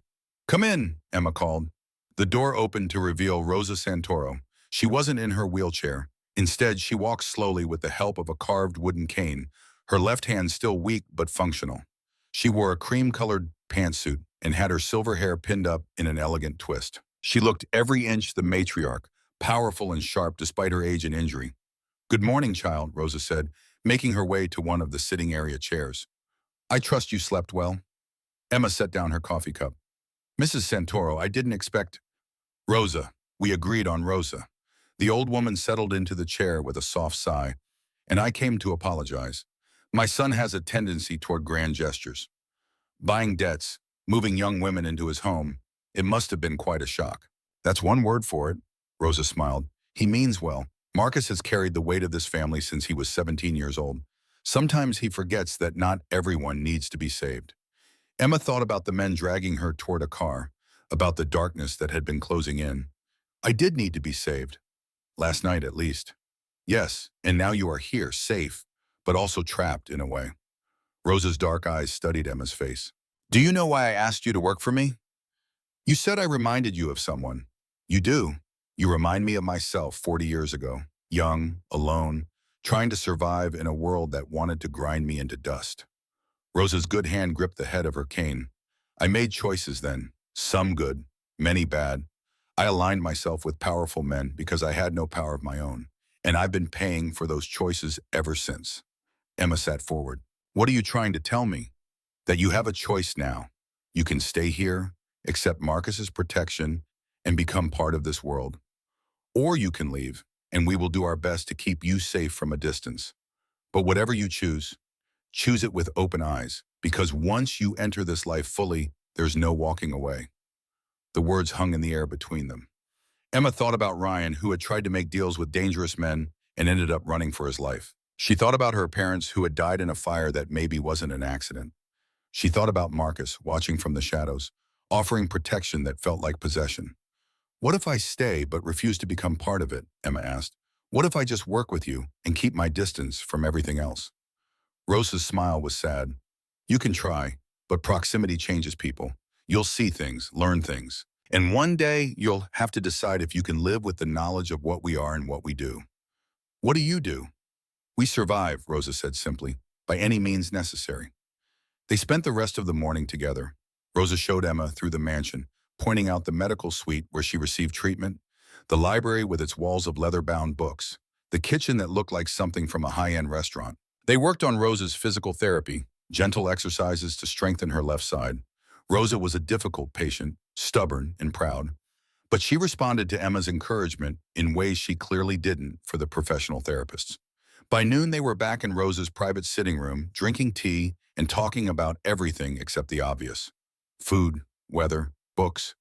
Come in, Emma called. The door opened to reveal Rosa Santoro. She wasn't in her wheelchair. Instead, she walked slowly with the help of a carved wooden cane, her left hand still weak but functional. She wore a cream-colored pantsuit and had her silver hair pinned up in an elegant twist. She looked every inch the matriarch, powerful and sharp despite her age and injury. Good morning, child, Rosa said, making her way to one of the sitting area chairs. I trust you slept well. Emma set down her coffee cup. Mrs. Santoro, I didn't expect... Rosa. We agreed on Rosa. The old woman settled into the chair with a soft sigh, and I came to apologize. My son has a tendency toward grand gestures. Buying debts, moving young women into his home, it must have been quite a shock. That's one word for it, Rosa smiled. He means well. Marcus has carried the weight of this family since he was 17 years old. Sometimes he forgets that not everyone needs to be saved. Emma thought about the men dragging her toward a car, about the darkness that had been closing in. I did need to be saved. Last night, at least. Yes, and now you are here, safe, but also trapped in a way. Rosa's dark eyes studied Emma's face. Do you know why I asked you to work for me? You said I reminded you of someone. You do. You remind me of myself 40 years ago, young, alone, trying to survive in a world that wanted to grind me into dust. Rosa's good hand gripped the head of her cane. I made choices then, some good, many bad. I aligned myself with powerful men because I had no power of my own. And I've been paying for those choices ever since. Emma sat forward. What are you trying to tell me? That you have a choice now. You can stay here, accept Marcus's protection, and become part of this world. Or you can leave, and we will do our best to keep you safe from a distance. But whatever you choose it with open eyes, because once you enter this life fully, there's no walking away. The words hung in the air between them. Emma thought about Ryan, who had tried to make deals with dangerous men and ended up running for his life. She thought about her parents who had died in a fire that maybe wasn't an accident. She thought about Marcus, watching from the shadows, offering protection that felt like possession. What if I stay but refuse to become part of it? Emma asked. What if I just work with you and keep my distance from everything else? Rosa's smile was sad. You can try, but proximity changes people. You'll see things, learn things. And one day, you'll have to decide if you can live with the knowledge of what we are and what we do. What do you do? We survive, Rosa said simply, by any means necessary. They spent the rest of the morning together. Rosa showed Emma through the mansion, pointing out the medical suite where she received treatment, the library with its walls of leather-bound books, the kitchen that looked like something from a high-end restaurant. They worked on Rosa's physical therapy, gentle exercises to strengthen her left side. Rosa was a difficult patient, stubborn and proud, but she responded to Emma's encouragement in ways she clearly didn't for the professional therapists. By noon, they were back in Rosa's private sitting room, drinking tea and talking about everything except the obvious. Food, weather, books,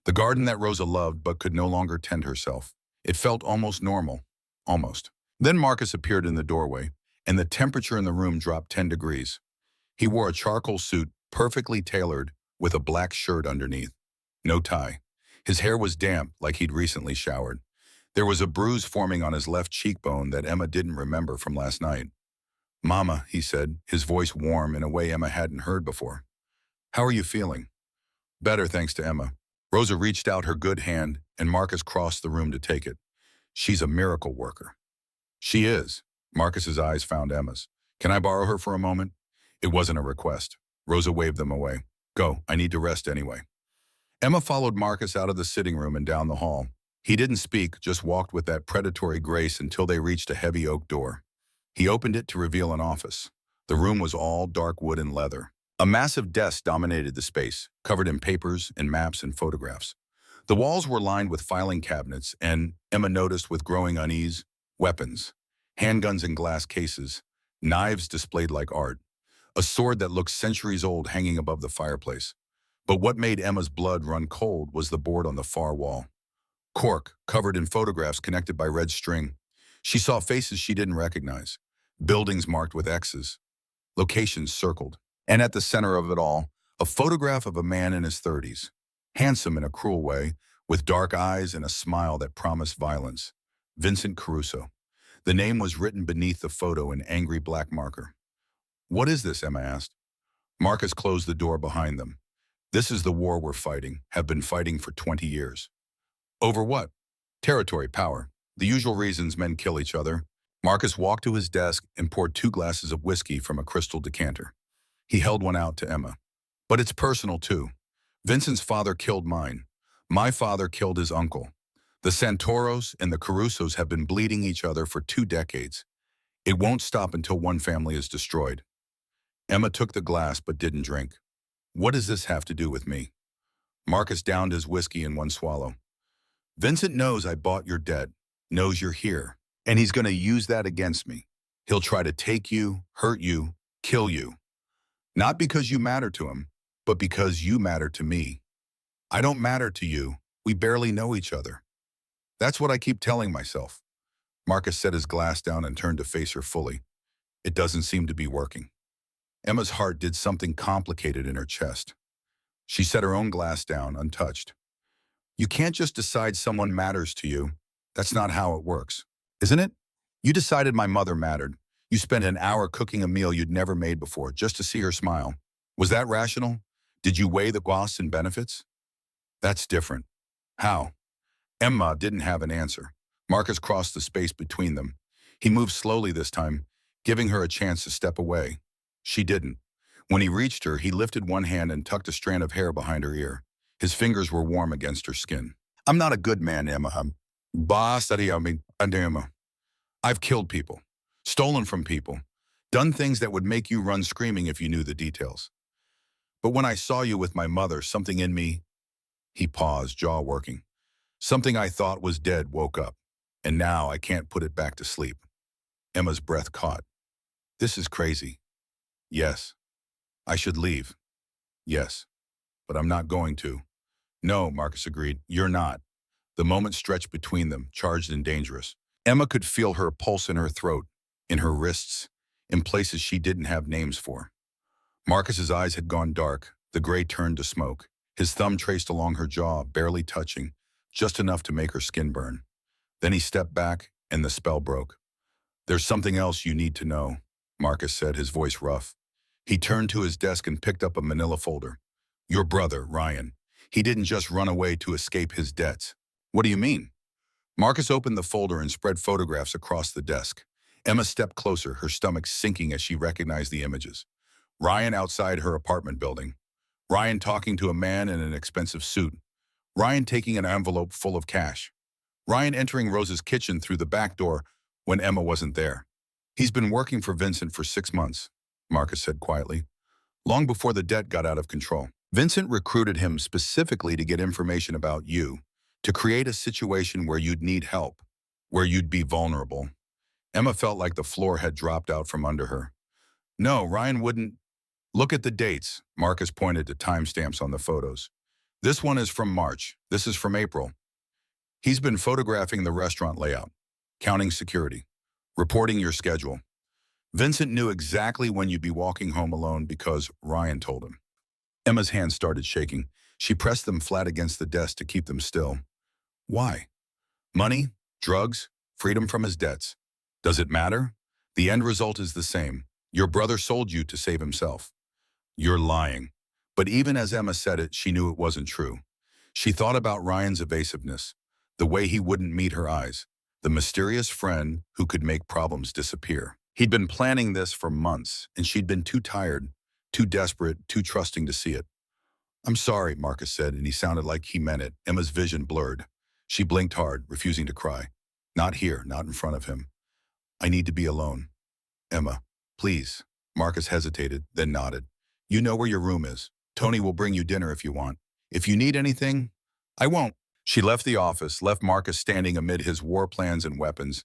the garden that Rosa loved but could no longer tend herself. It felt almost normal, almost. Then Marcus appeared in the doorway, and the temperature in the room dropped 10 degrees. He wore a charcoal suit, perfectly tailored, with a black shirt underneath. No tie. His hair was damp, like he'd recently showered. There was a bruise forming on his left cheekbone that Emma didn't remember from last night. Mama, he said, his voice warm in a way Emma hadn't heard before. How are you feeling? Better, thanks to Emma. Rosa reached out her good hand, and Marcus crossed the room to take it. She's a miracle worker. She is. Marcus's eyes found Emma's. Can I borrow her for a moment? It wasn't a request. Rosa waved them away. Go, I need to rest anyway. Emma followed Marcus out of the sitting room and down the hall. He didn't speak, just walked with that predatory grace until they reached a heavy oak door. He opened it to reveal an office. The room was all dark wood and leather. A massive desk dominated the space, covered in papers and maps and photographs. The walls were lined with filing cabinets and, Emma noticed with growing unease, weapons, handguns in glass cases, knives displayed like art, a sword that looked centuries old hanging above the fireplace. But what made Emma's blood run cold was the board on the far wall. Cork, covered in photographs connected by red string. She saw faces she didn't recognize, buildings marked with X's, locations circled. And at the center of it all, a photograph of a man in his 30s, handsome in a cruel way, with dark eyes and a smile that promised violence. Vincent Caruso. The name was written beneath the photo in angry black marker. What is this? Emma asked. Marcus closed the door behind them. This is the war we're fighting, have been fighting for 20 years. Over what? Territory, power. The usual reasons men kill each other. Marcus walked to his desk and poured 2 glasses of whiskey from a crystal decanter. He held one out to Emma. But it's personal, too. Vincent's father killed mine. My father killed his uncle. The Santoros and the Carusos have been bleeding each other for 2 decades. It won't stop until one family is destroyed. Emma took the glass but didn't drink. What does this have to do with me? Marcus downed his whiskey in one swallow. Vincent knows I bought your debt, knows you're here, and he's going to use that against me. He'll try to take you, hurt you, kill you. Not because you matter to him, but because you matter to me. I don't matter to you. We barely know each other. That's what I keep telling myself. Marcus set his glass down and turned to face her fully. It doesn't seem to be working. Emma's heart did something complicated in her chest. She set her own glass down, untouched. You can't just decide someone matters to you. That's not how it works, isn't it? You decided my mother mattered. You spent an hour cooking a meal you'd never made before just to see her smile. Was that rational? Did you weigh the costs and benefits? That's different. How? Emma didn't have an answer. Marcus crossed the space between them. He moved slowly this time, giving her a chance to step away. She didn't. When he reached her, he lifted one hand and tucked a strand of hair behind her ear. His fingers were warm against her skin. I'm not a good man, Emma. I've killed people, stolen from people, done things that would make you run screaming if you knew the details. But when I saw you with my mother, something in me," he paused, jaw working. "Something I thought was dead woke up, and now I can't put it back to sleep." Emma's breath caught. "This is crazy." "Yes. I should leave." "Yes. But I'm not going to." "No," Marcus agreed. "You're not." The moment stretched between them, charged and dangerous. Emma could feel her pulse in her throat, in her wrists, in places she didn't have names for. Marcus's eyes had gone dark, the gray turned to smoke. His thumb traced along her jaw, barely touching, just enough to make her skin burn. Then he stepped back, and the spell broke. "There's something else you need to know," Marcus said, his voice rough. He turned to his desk and picked up a manila folder. "Your brother, Ryan. He didn't just run away to escape his debts." "What do you mean?" Marcus opened the folder and spread photographs across the desk. Emma stepped closer, her stomach sinking as she recognized the images. Ryan outside her apartment building. Ryan talking to a man in an expensive suit. Ryan taking an envelope full of cash. Ryan entering Rosa's kitchen through the back door when Emma wasn't there. "He's been working for Vincent for 6 months," Marcus said quietly, "long before the debt got out of control. Vincent recruited him specifically to get information about you, to create a situation where you'd need help, where you'd be vulnerable." Emma felt like the floor had dropped out from under her. "No, Ryan wouldn't." "Look at the dates." Marcus pointed to timestamps on the photos. "This one is from March. This is from April. He's been photographing the restaurant layout, counting security, reporting your schedule. Vincent knew exactly when you'd be walking home alone because Ryan told him." Emma's hands started shaking. She pressed them flat against the desk to keep them still. "Why? Money? Drugs? Freedom from his debts? Does it matter? The end result is the same. Your brother sold you to save himself." "You're lying." But even as Emma said it, she knew it wasn't true. She thought about Ryan's evasiveness, the way he wouldn't meet her eyes, the mysterious friend who could make problems disappear. He'd been planning this for months, and she'd been too tired, too desperate, too trusting to see it. "I'm sorry," Marcus said, and he sounded like he meant it. Emma's vision blurred. She blinked hard, refusing to cry. "Not here, not in front of him. I need to be alone." "Emma, please." Marcus hesitated, then nodded. "You know where your room is. Tony will bring you dinner if you want. If you need anything, I won't." She left the office, left Marcus standing amid his war plans and weapons,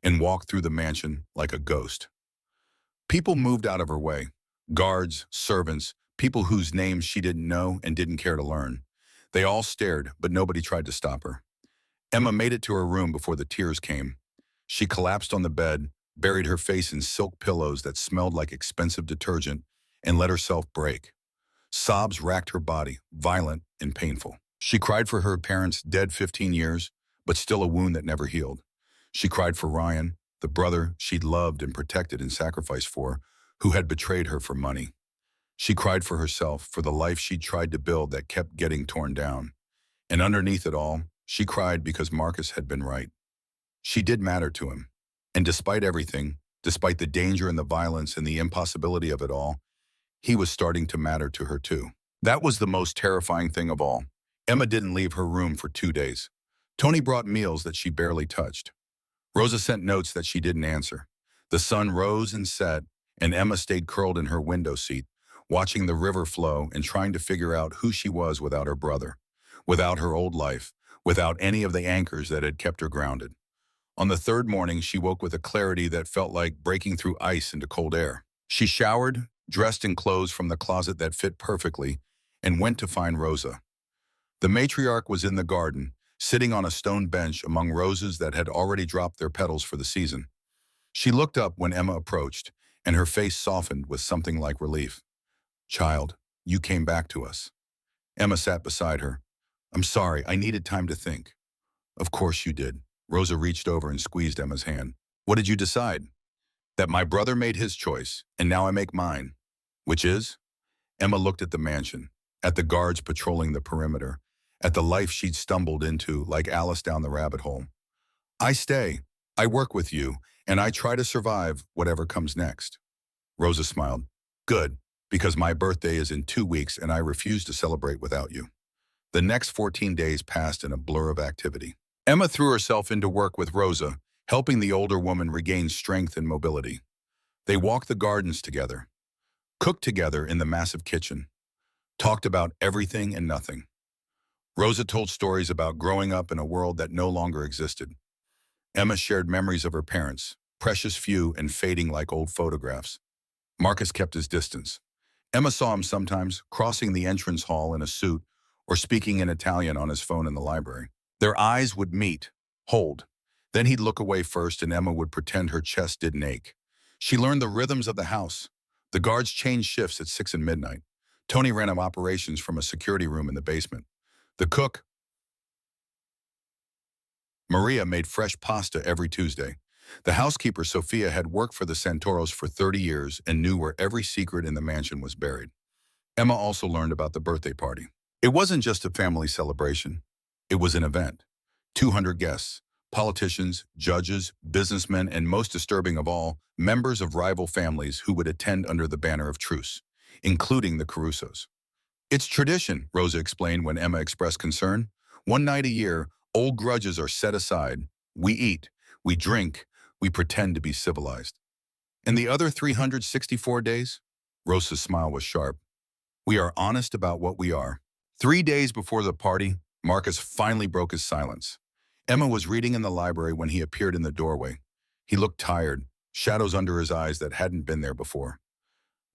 and walked through the mansion like a ghost. People moved out of her way. Guards, servants, people whose names she didn't know and didn't care to learn. They all stared, but nobody tried to stop her. Emma made it to her room before the tears came. She collapsed on the bed, buried her face in silk pillows that smelled like expensive detergent, and let herself break. Sobs racked her body, violent and painful. She cried for her parents, dead 15 years, but still a wound that never healed. She cried for Ryan, the brother she'd loved and protected and sacrificed for, who had betrayed her for money. She cried for herself, for the life she'd tried to build that kept getting torn down. And underneath it all, she cried because Marcus had been right. She did matter to him. And despite everything, despite the danger and the violence and the impossibility of it all, he was starting to matter to her too. That was the most terrifying thing of all. Emma didn't leave her room for 2 days. Tony brought meals that she barely touched. Rosa sent notes that she didn't answer. The sun rose and set, and Emma stayed curled in her window seat, watching the river flow and trying to figure out who she was without her brother, without her old life, without any of the anchors that had kept her grounded. On the third morning, she woke with a clarity that felt like breaking through ice into cold air. She showered, dressed in clothes from the closet that fit perfectly, and went to find Rosa. The matriarch was in the garden, sitting on a stone bench among roses that had already dropped their petals for the season. She looked up when Emma approached, and her face softened with something like relief. "Child, you came back to us." Emma sat beside her. "I'm sorry, I needed time to think." "Of course you did." Rosa reached over and squeezed Emma's hand. "What did you decide?" "That my brother made his choice, and now I make mine." "Which is?" Emma looked at the mansion, at the guards patrolling the perimeter, at the life she'd stumbled into like Alice down the rabbit hole. "I stay, I work with you, and I try to survive whatever comes next." Rosa smiled. "Good, because my birthday is in 2 weeks and I refuse to celebrate without you." The next 14 days passed in a blur of activity. Emma threw herself into work with Rosa, helping the older woman regain strength and mobility. They walked the gardens together, cooked together in the massive kitchen, talked about everything and nothing. Rosa told stories about growing up in a world that no longer existed. Emma shared memories of her parents, precious few and fading like old photographs. Marcus kept his distance. Emma saw him sometimes, crossing the entrance hall in a suit or speaking in Italian on his phone in the library. Their eyes would meet, hold. Then he'd look away first and Emma would pretend her chest didn't ache. She learned the rhythms of the house. The guards changed shifts at 6 and midnight. Tony ran operations from a security room in the basement. The cook, Maria, made fresh pasta every Tuesday. The housekeeper, Sophia, had worked for the Santoros for 30 years and knew where every secret in the mansion was buried. Emma also learned about the birthday party. It wasn't just a family celebration. It was an event. 200 guests, politicians, judges, businessmen, and most disturbing of all, members of rival families who would attend under the banner of truce, including the Carusos. It's tradition, Rosa explained when Emma expressed concern. One night a year, old grudges are set aside. We eat, we drink, we pretend to be civilized. And the other 364 days? Rosa's smile was sharp. We are honest about what we are. 3 days before the party, Marcus finally broke his silence. Emma was reading in the library when he appeared in the doorway. He looked tired, shadows under his eyes that hadn't been there before.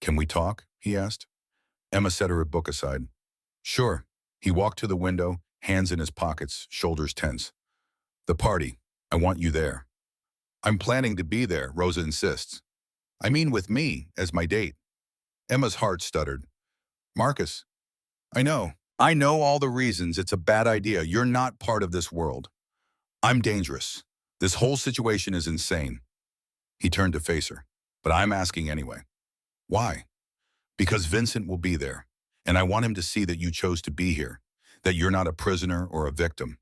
Can we talk? He asked. Emma set her book aside. Sure. He walked to the window, hands in his pockets, shoulders tense. The party. I want you there. I'm planning to be there, Rosa insists. I mean with me, as my date. Emma's heart stuttered. Marcus, I know. I know all the reasons it's a bad idea. You're not part of this world. I'm dangerous. This whole situation is insane. He turned to face her. But I'm asking anyway. Why? Because Vincent will be there, and I want him to see that you chose to be here, that you're not a prisoner or a victim.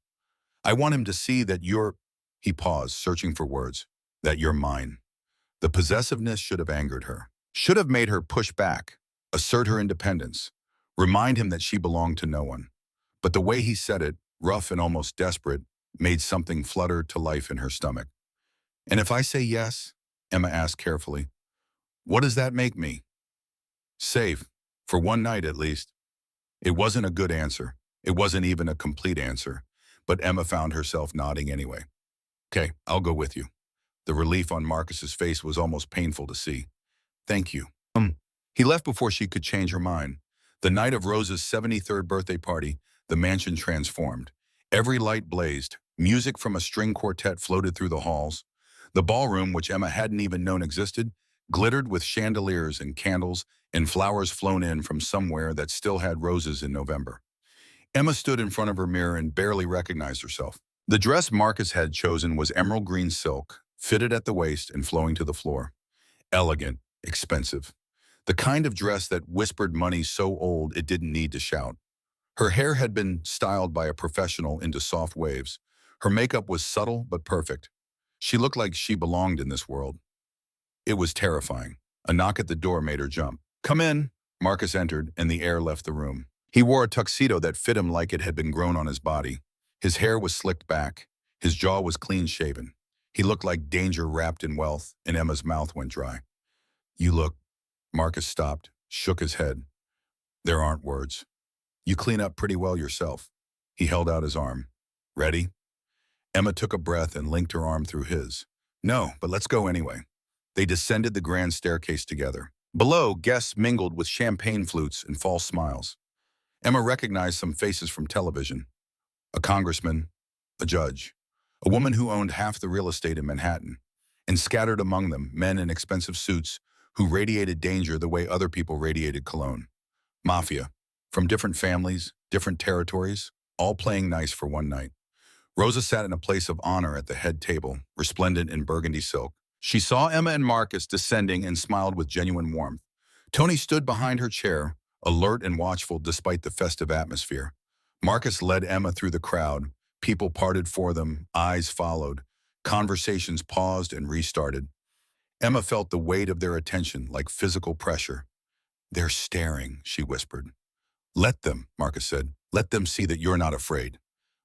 I want him to see that you're, he paused, searching for words, that you're mine. The possessiveness should have angered her, should have made her push back, assert her independence, remind him that she belonged to no one. But the way he said it, rough and almost desperate, made something flutter to life in her stomach. And if I say yes, Emma asked carefully, what does that make me? Safe, for one night at least. It wasn't a good answer. It wasn't even a complete answer, but Emma found herself nodding anyway. Okay, I'll go with you. The relief on Marcus's face was almost painful to see. Thank you. He left before she could change her mind. The night of Rosa's 73rd birthday party, the mansion transformed. Every light blazed. Music from a string quartet floated through the halls. The ballroom, which Emma hadn't even known existed, glittered with chandeliers and candles and flowers flown in from somewhere that still had roses in November. Emma stood in front of her mirror and barely recognized herself. The dress Marcus had chosen was emerald green silk, fitted at the waist and flowing to the floor. Elegant, expensive. The kind of dress that whispered money so old it didn't need to shout. Her hair had been styled by a professional into soft waves. Her makeup was subtle but perfect. She looked like she belonged in this world. It was terrifying. A knock at the door made her jump. Come in. Marcus entered, and the air left the room. He wore a tuxedo that fit him like it had been grown on his body. His hair was slicked back. His jaw was clean-shaven. He looked like danger wrapped in wealth, and Emma's mouth went dry. You look... Marcus stopped, shook his head. There aren't words. You clean up pretty well yourself. He held out his arm. Ready? Emma took a breath and linked her arm through his. No, but let's go anyway. They descended the grand staircase together. Below, guests mingled with champagne flutes and false smiles. Emma recognized some faces from television. A congressman, a judge, a woman who owned half the real estate in Manhattan, and scattered among them men in expensive suits who radiated danger the way other people radiated cologne. Mafia, from different families, different territories, all playing nice for one night. Rosa sat in a place of honor at the head table, resplendent in burgundy silk. She saw Emma and Marcus descending and smiled with genuine warmth. Tony stood behind her chair, alert and watchful despite the festive atmosphere. Marcus led Emma through the crowd. People parted for them, eyes followed. Conversations paused and restarted. Emma felt the weight of their attention like physical pressure. They're staring, she whispered. Let them, Marcus said. Let them see that you're not afraid.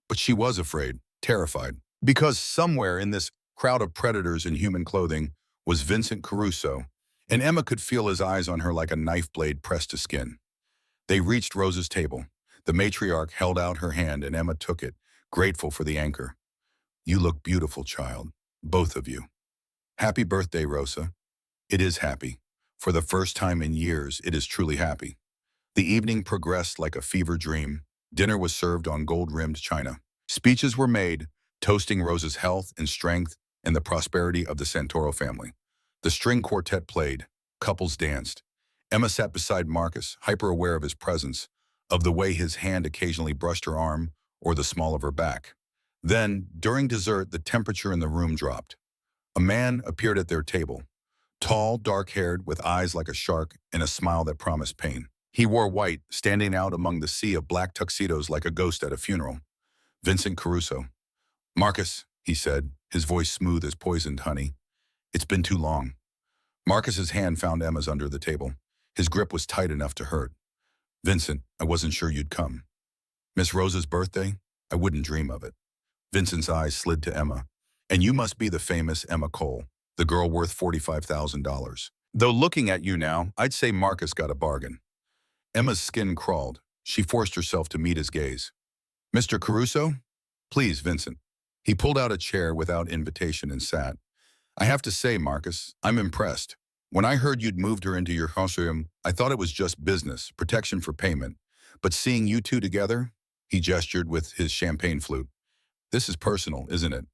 But she was afraid, terrified, because somewhere in this crowd of predators in human clothing was Vincent Caruso, and Emma could feel his eyes on her like a knife blade pressed to skin. They reached Rosa's table. The matriarch held out her hand and Emma took it, grateful for the anchor. "You look beautiful, child. Both of you." "Happy birthday, Rosa." "It is happy. For the first time in years, it is truly happy." The evening progressed like a fever dream. Dinner was served on gold-rimmed china. Speeches were made, toasting Rosa's health and strength and the prosperity of the Santoro family. The string quartet played. Couples danced. Emma sat beside Marcus, hyper-aware of his presence, of the way his hand occasionally brushed her arm or the small of her back. Then, during dessert, the temperature in the room dropped. A man appeared at their table. Tall, dark-haired, with eyes like a shark and a smile that promised pain. He wore white, standing out among the sea of black tuxedos like a ghost at a funeral. Vincent Caruso. "Marcus," he said, his voice smooth as poisoned honey. "It's been too long." Marcus's hand found Emma's under the table. His grip was tight enough to hurt. "Vincent, I wasn't sure you'd come." "Miss Rosa's birthday? I wouldn't dream of it." Vincent's eyes slid to Emma. "And you must be the famous Emma Cole, the girl worth $45,000. Though looking at you now, I'd say Marcus got a bargain." Emma's skin crawled. She forced herself to meet his gaze. "Mr. Caruso?" "Please, Vincent." He pulled out a chair without invitation and sat. "I have to say, Marcus, I'm impressed. When I heard you'd moved her into your house, I thought it was just business, protection for payment. But seeing you two together," he gestured with his champagne flute, "this is personal, isn't it?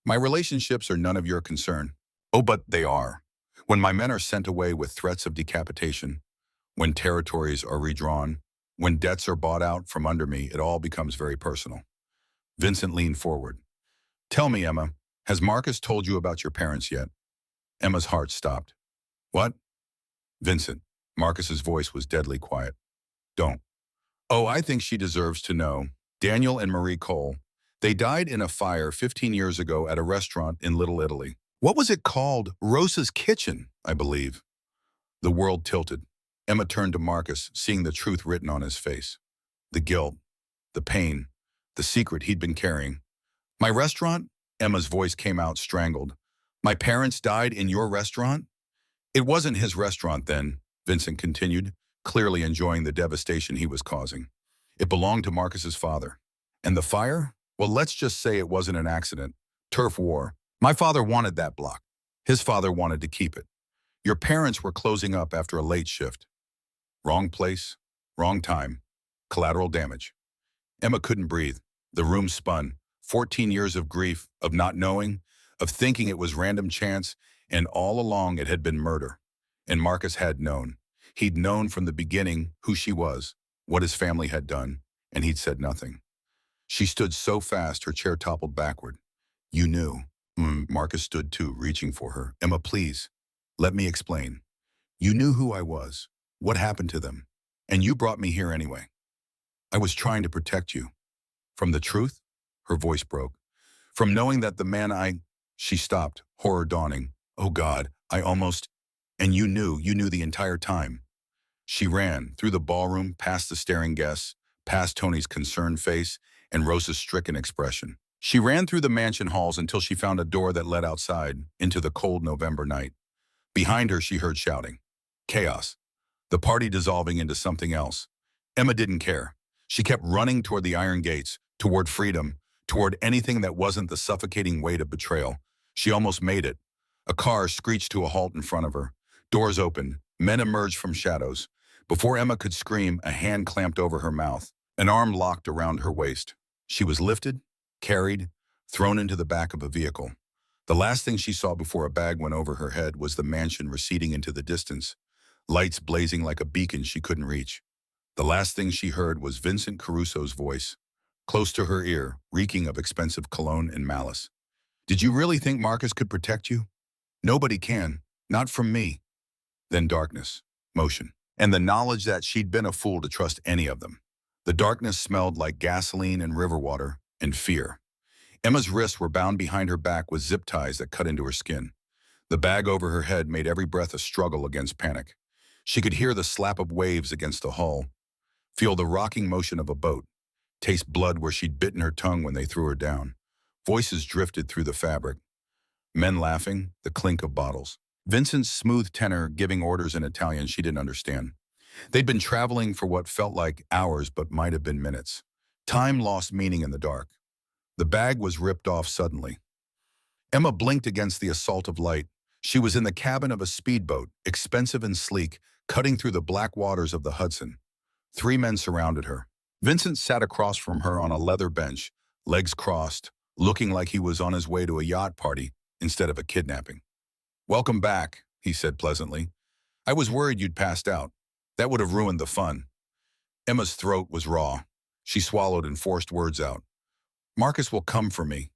My relationships are none of your concern." "Oh, but they are. When my men are sent away with threats of decapitation, when territories are redrawn, when debts are bought out from under me, it all becomes very personal." Vincent leaned forward. "Tell me, Emma, has Marcus told you about your parents yet?" Emma's heart stopped. "What?" "Vincent." Marcus's voice was deadly quiet. "Don't." "Oh, I think she deserves to know. Daniel and Marie Cole. They died in a fire 15 years ago at a restaurant in Little Italy. What was it called? Rosa's Kitchen, I believe." The world tilted. Emma turned to Marcus, seeing the truth written on his face. The guilt, the pain, the secret he'd been carrying. "My restaurant?" Emma's voice came out strangled. "My parents died in your restaurant?" "It wasn't his restaurant then," Vincent continued, clearly enjoying the devastation he was causing. "It belonged to Marcus's father. And the fire? Well, let's just say it wasn't an accident. Turf war. My father wanted that block. His father wanted to keep it. Your parents were closing up after a late shift. Wrong place, wrong time. Collateral damage." Emma couldn't breathe. The room spun. 14 years of grief, of not knowing, of thinking it was random chance, and all along it had been murder. And Marcus had known. He'd known from the beginning who she was, what his family had done, and he'd said nothing. She stood so fast her chair toppled backward. "You knew." Marcus stood too, reaching for her. "Emma, please, let me explain. You knew who I was, what happened to them, and you brought me here anyway. I was trying to protect you. From the truth?" Her voice broke. "From knowing that the man I—" She stopped, horror dawning. "Oh God, I almost—" "And you knew the entire time." She ran, through the ballroom, past the staring guests, past Tony's concerned face, and Rosa's stricken expression. She ran through the mansion halls until she found a door that led outside, into the cold November night. Behind her she heard shouting. Chaos. The party dissolving into something else. Emma didn't care. She kept running toward the iron gates, toward freedom, toward anything that wasn't the suffocating weight of betrayal. She almost made it. A car screeched to a halt in front of her. Doors opened. Men emerged from shadows. Before Emma could scream, a hand clamped over her mouth. An arm locked around her waist. She was lifted, carried, thrown into the back of a vehicle. The last thing she saw before a bag went over her head was the mansion receding into the distance, lights blazing like a beacon she couldn't reach. The last thing she heard was Vincent Caruso's voice, close to her ear, reeking of expensive cologne and malice. "Did you really think Marcus could protect you? Nobody can, not from me." Then darkness, motion, and the knowledge that she'd been a fool to trust any of them. The darkness smelled like gasoline and river water, and fear. Emma's wrists were bound behind her back with zip ties that cut into her skin. The bag over her head made every breath a struggle against panic. She could hear the slap of waves against the hull, feel the rocking motion of a boat, taste blood where she'd bitten her tongue when they threw her down. Voices drifted through the fabric. Men laughing, the clink of bottles. Vincent's smooth tenor giving orders in Italian she didn't understand. They'd been traveling for what felt like hours but might have been minutes. Time lost meaning in the dark. The bag was ripped off suddenly. Emma blinked against the assault of light. She was in the cabin of a speedboat, expensive and sleek, cutting through the black waters of the Hudson. Three men surrounded her. Vincent sat across from her on a leather bench, legs crossed, looking like he was on his way to a yacht party instead of a kidnapping. "Welcome back," he said pleasantly. "I was worried you'd passed out. That would have ruined the fun." Emma's throat was raw. She swallowed and forced words out. "Marcus will come for me."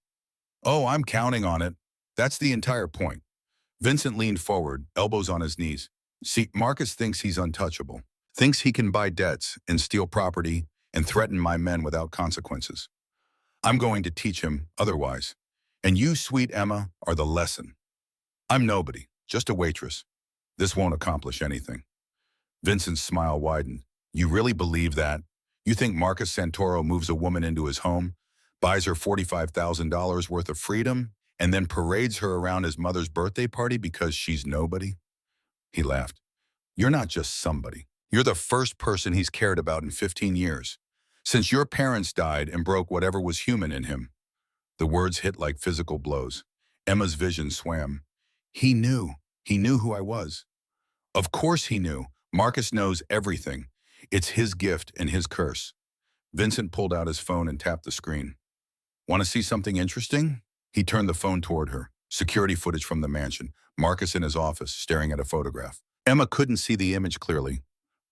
"Oh, I'm counting on it. That's the entire point." Vincent leaned forward, elbows on his knees. "See, Marcus thinks he's untouchable. Thinks he can buy debts and steal property and threaten my men without consequences. I'm going to teach him otherwise. And you, sweet Emma, are the lesson. I'm nobody, just a waitress. This won't accomplish anything." Vincent's smile widened. "You really believe that? You think Marcus Santoro moves a woman into his home, buys her $45,000 worth of freedom, and then parades her around his mother's birthday party because she's nobody?" He laughed. "You're not just somebody. You're the first person he's cared about in 15 years. Since your parents died and broke whatever was human in him." The words hit like physical blows. Emma's vision swam. He knew. He knew who I was. Of course he knew. Marcus knows everything. It's his gift and his curse. Vincent pulled out his phone and tapped the screen. "Want to see something interesting?" He turned the phone toward her. Security footage from the mansion. Marcus in his office, staring at a photograph. Emma couldn't see the image clearly,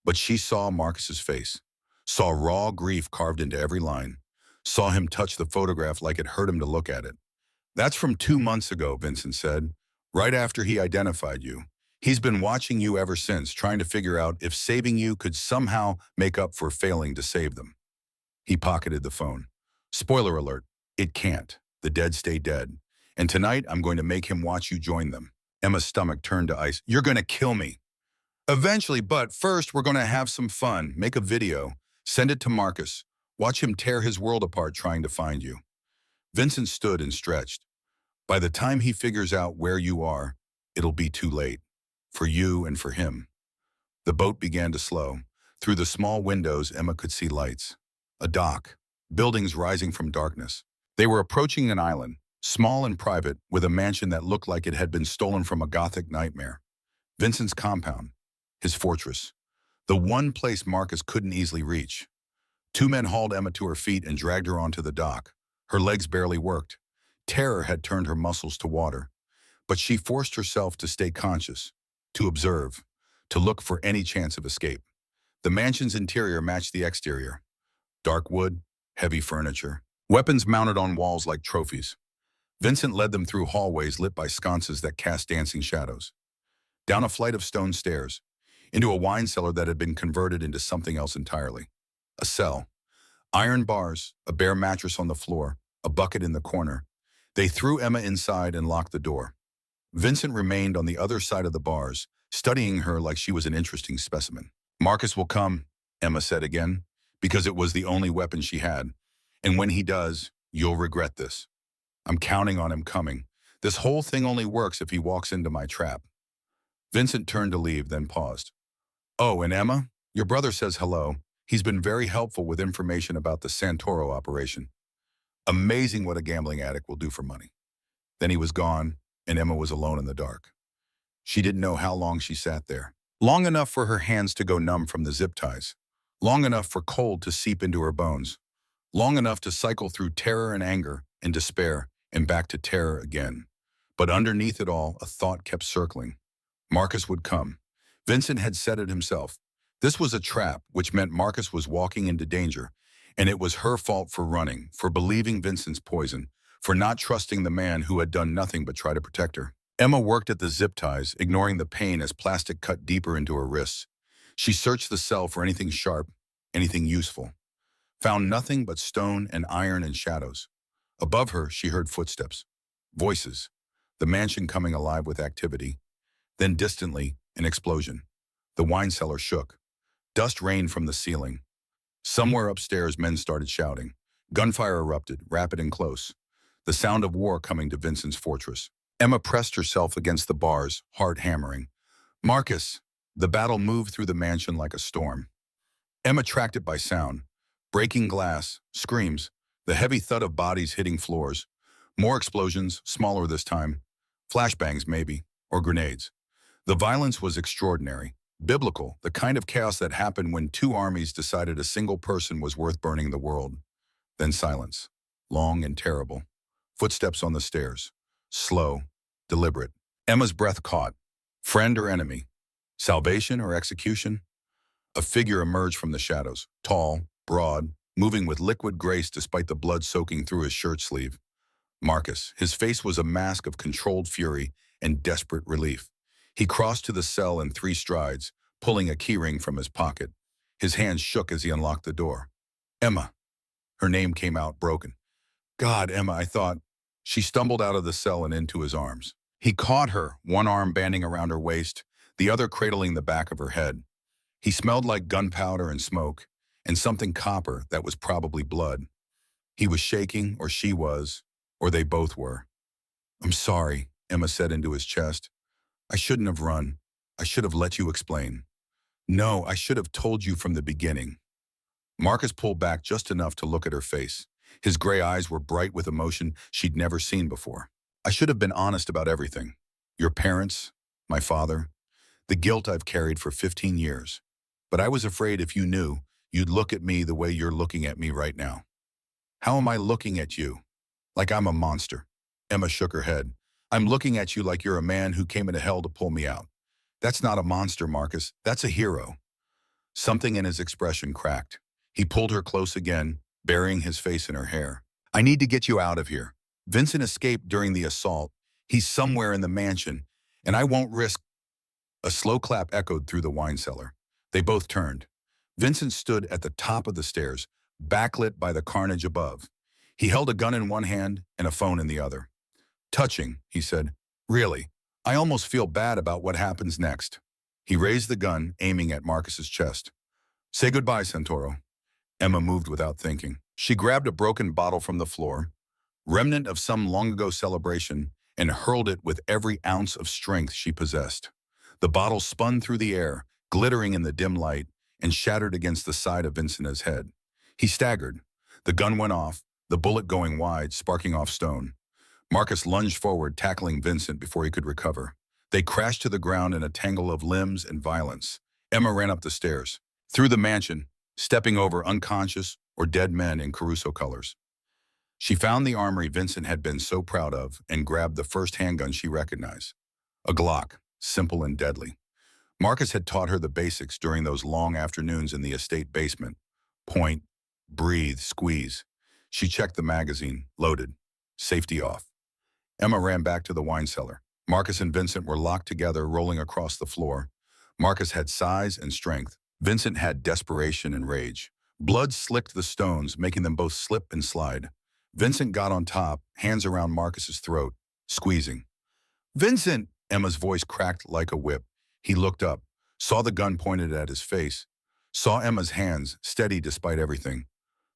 but she saw Marcus's face. Saw raw grief carved into every line. Saw him touch the photograph like it hurt him to look at it. "That's from 2 months ago," Vincent said. "Right after he identified you. He's been watching you ever since, trying to figure out if saving you could somehow make up for failing to save them." He pocketed the phone. "Spoiler alert, it can't. The dead stay dead. And tonight I'm going to make him watch you join them." Emma's stomach turned to ice. "You're going to kill me." "Eventually, but first we're going to have some fun. Make a video. Send it to Marcus. Watch him tear his world apart trying to find you." Vincent stood and stretched. "By the time he figures out where you are, it'll be too late. For you and for him." The boat began to slow. Through the small windows, Emma could see lights. A dock. Buildings rising from darkness. They were approaching an island, small and private, with a mansion that looked like it had been stolen from a Gothic nightmare. Vincent's compound. His fortress. The one place Marcus couldn't easily reach. Two men hauled Emma to her feet and dragged her onto the dock. Her legs barely worked. Terror had turned her muscles to water. But she forced herself to stay conscious, to observe, to look for any chance of escape. The mansion's interior matched the exterior. Dark wood, heavy furniture, weapons mounted on walls like trophies. Vincent led them through hallways lit by sconces that cast dancing shadows. Down a flight of stone stairs, into a wine cellar that had been converted into something else entirely. A cell. Iron bars, a bare mattress on the floor, a bucket in the corner. They threw Emma inside and locked the door. Vincent remained on the other side of the bars, studying her like she was an interesting specimen. "Marcus will come," Emma said again, because it was the only weapon she had. "And when he does, you'll regret this. I'm counting on him coming. This whole thing only works if he walks into my trap." Vincent turned to leave, then paused. "Oh, and Emma, your brother says hello. He's been very helpful with information about the Santoro operation. Amazing what a gambling addict will do for money." Then he was gone, and Emma was alone in the dark. She didn't know how long she sat there. Long enough for her hands to go numb from the zip ties. Long enough for cold to seep into her bones. Long enough to cycle through terror and anger and despair and back to terror again. But underneath it all, a thought kept circling. Marcus would come. Vincent had said it himself. This was a trap, which meant Marcus was walking into danger, and it was her fault for running, for believing Vincent's poison, for not trusting the man who had done nothing but try to protect her. Emma worked at the zip ties, ignoring the pain as plastic cut deeper into her wrists. She searched the cell for anything sharp, anything useful. Found nothing but stone and iron and shadows. Above her, she heard footsteps. Voices. The mansion coming alive with activity. Then distantly, an explosion. The wine cellar shook. Dust rained from the ceiling. Somewhere upstairs, men started shouting. Gunfire erupted, rapid and close. The sound of war coming to Vincent's fortress. Emma pressed herself against the bars, heart hammering. Marcus! The battle moved through the mansion like a storm. Emma tracked it by sound. Breaking glass, screams, the heavy thud of bodies hitting floors. More explosions, smaller this time. Flashbangs, maybe, or grenades. The violence was extraordinary, biblical, the kind of chaos that happened when two armies decided a single person was worth burning the world. Then silence, long and terrible. Footsteps on the stairs, slow, deliberate. Emma's breath caught. Friend or enemy? Salvation or execution? A figure emerged from the shadows, tall, broad, moving with liquid grace despite the blood soaking through his shirt sleeve. Marcus. His face was a mask of controlled fury and desperate relief. He crossed to the cell in 3 strides, pulling a keyring from his pocket. His hands shook as he unlocked the door. Emma. Her name came out broken. God, Emma, I thought. She stumbled out of the cell and into his arms. He caught her, one arm banding around her waist, the other cradling the back of her head. He smelled like gunpowder and smoke, and something copper that was probably blood. He was shaking, or she was, or they both were. I'm sorry, Emma said into his chest. I shouldn't have run. I should have let you explain. No, I should have told you from the beginning. Marcus pulled back just enough to look at her face. His gray eyes were bright with emotion she'd never seen before. I should have been honest about everything. Your parents, my father, the guilt I've carried for 15 years. But I was afraid if you knew, you'd look at me the way you're looking at me right now. How am I looking at you? Like I'm a monster. Emma shook her head. I'm looking at you like you're a man who came into hell to pull me out. That's not a monster, Marcus. That's a hero. Something in his expression cracked. He pulled her close again, burying his face in her hair. I need to get you out of here. Vincent escaped during the assault. He's somewhere in the mansion, and I won't risk. A slow clap echoed through the wine cellar. They both turned. Vincent stood at the top of the stairs, backlit by the carnage above. He held a gun in one hand and a phone in the other. Touching, he said. Really, I almost feel bad about what happens next. He raised the gun, aiming at Marcus's chest. Say goodbye, Santoro. Emma moved without thinking. She grabbed a broken bottle from the floor, remnant of some long-ago celebration, and hurled it with every ounce of strength she possessed. The bottle spun through the air, glittering in the dim light, and shattered against the side of Vincent's head. He staggered. The gun went off, the bullet going wide, sparking off stone. Marcus lunged forward, tackling Vincent before he could recover. They crashed to the ground in a tangle of limbs and violence. Emma ran up the stairs, through the mansion, stepping over unconscious or dead men in Caruso colors. She found the armory Vincent had been so proud of and grabbed the first handgun she recognized. A Glock, simple and deadly. Marcus had taught her the basics during those long afternoons in the estate basement. Point, breathe, squeeze. She checked the magazine, loaded, safety off. Emma ran back to the wine cellar. Marcus and Vincent were locked together, rolling across the floor. Marcus had size and strength. Vincent had desperation and rage. Blood slicked the stones, making them both slip and slide. Vincent got on top, hands around Marcus's throat, squeezing. Vincent! Emma's voice cracked like a whip. He looked up, saw the gun pointed at his face, saw Emma's hands, steady despite everything,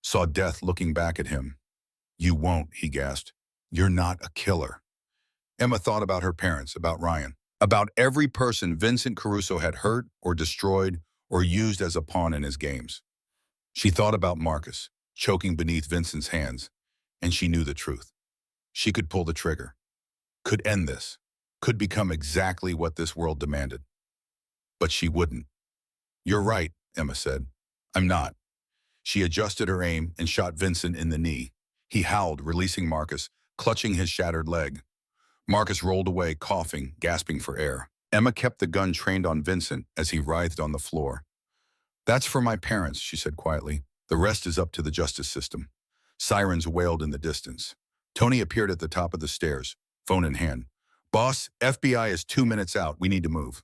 saw death looking back at him. You won't, he gasped. You're not a killer. Emma thought about her parents, about Ryan, about every person Vincent Caruso had hurt or destroyed or used as a pawn in his games. She thought about Marcus, choking beneath Vincent's hands, and she knew the truth. She could pull the trigger, could end this, could become exactly what this world demanded. But she wouldn't. You're right, Emma said. I'm not. She adjusted her aim and shot Vincent in the knee. He howled, releasing Marcus, clutching his shattered leg. Marcus rolled away, coughing, gasping for air. Emma kept the gun trained on Vincent as he writhed on the floor. That's for my parents, she said quietly. The rest is up to the justice system. Sirens wailed in the distance. Tony appeared at the top of the stairs, phone in hand. Boss, FBI is 2 minutes out. We need to move.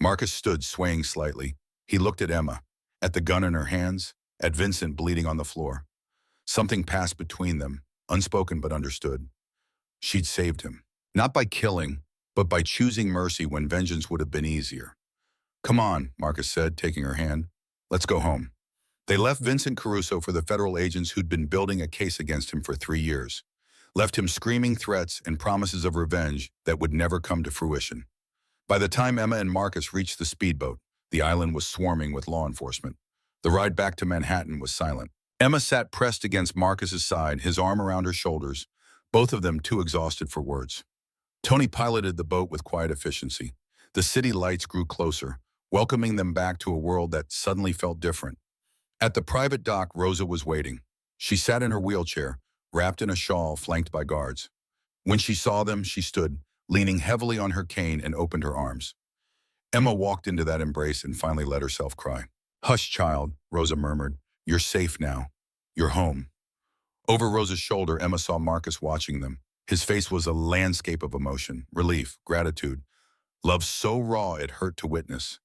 Marcus stood, swaying slightly. He looked at Emma, at the gun in her hands, at Vincent bleeding on the floor. Something passed between them, unspoken but understood. She'd saved him. Not by killing, but by choosing mercy when vengeance would have been easier. Come on, Marcus said, taking her hand. Let's go home. They left Vincent Caruso for the federal agents who'd been building a case against him for 3 years. left him screaming threats and promises of revenge that would never come to fruition. By the time Emma and Marcus reached the speedboat, the island was swarming with law enforcement. The ride back to Manhattan was silent. Emma sat pressed against Marcus's side, his arm around her shoulders, both of them too exhausted for words. Tony piloted the boat with quiet efficiency. The city lights grew closer, welcoming them back to a world that suddenly felt different. At the private dock, Rosa was waiting. She sat in her wheelchair, wrapped in a shawl, flanked by guards. When she saw them, she stood, leaning heavily on her cane, and opened her arms. Emma walked into that embrace and finally let herself cry. "Hush, child," Rosa murmured. "You're safe now. You're home." Over Rosa's shoulder, Emma saw Marcus watching them. His face was a landscape of emotion, relief, gratitude, love so raw it hurt to witness.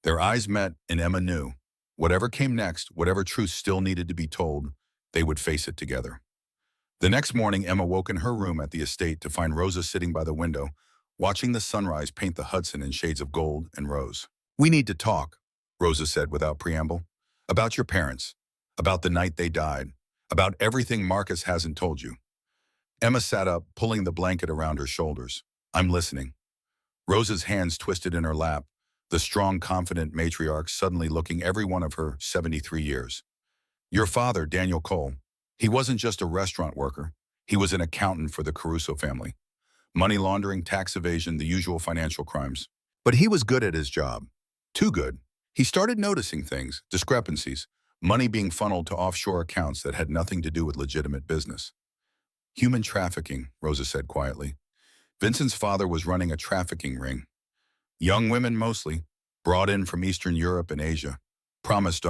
Their eyes met, and Emma knew. Whatever came next, whatever truth still needed to be told, they would face it together. The next morning, Emma woke in her room at the estate to find Rosa sitting by the window, watching the sunrise paint the Hudson in shades of gold and rose. "We need to talk," Rosa said without preamble. "About your parents, about the night they died, about everything Marcus hasn't told you." Emma sat up, pulling the blanket around her shoulders. "I'm listening." Rosa's hands twisted in her lap, the strong, confident matriarch suddenly looking every one of her 73 years. "Your father, Daniel Cole, he wasn't just a restaurant worker. He was an accountant for the Caruso family. Money laundering, tax evasion, the usual financial crimes. But he was good at his job. Too good. He started noticing things, discrepancies, money being funneled to offshore accounts that had nothing to do with legitimate business. Human trafficking," Rosa said quietly. Vincent's father was running a trafficking ring. Young women mostly, brought in from Eastern Europe and Asia, promised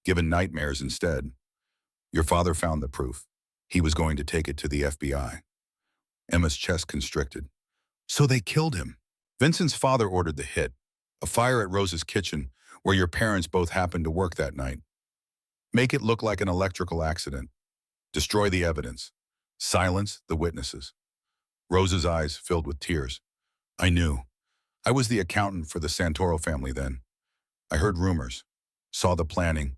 given nightmares instead. Your father found the proof. He was going to take it to the FBI. Emma's chest constricted. "So they killed him." Vincent's father ordered the hit, a fire at Rosa's kitchen, where your parents both happened to work that night. Make it look like an electrical accident. Destroy the evidence. Silence the witnesses. Rosa's eyes filled with tears. "I knew. I was the accountant for the Santoro family then. I heard rumors, saw the planning,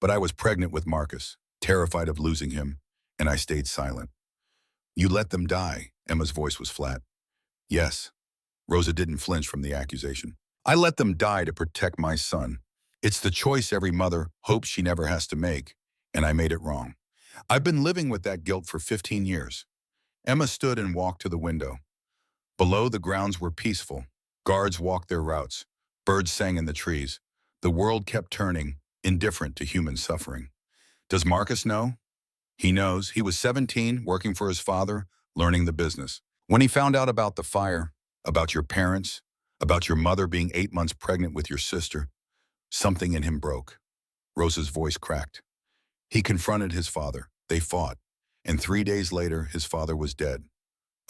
but I was pregnant with Marcus, terrified of losing him, and I stayed silent." "You let them die," Emma's voice was flat. "Yes." Rosa didn't flinch from the accusation. "I let them die to protect my son. It's the choice every mother hopes she never has to make, and I made it wrong. I've been living with that guilt for 15 years. Emma stood and walked to the window. Below, the grounds were peaceful. Guards walked their routes. Birds sang in the trees. The world kept turning, indifferent to human suffering. Does Marcus know? He knows. He was 17, working for his father, learning the business. When he found out about the fire, about your parents, about your mother being 8 months pregnant with your sister, something in him broke. Rosa's voice cracked. He confronted his father. They fought. And 3 days later, his father was dead.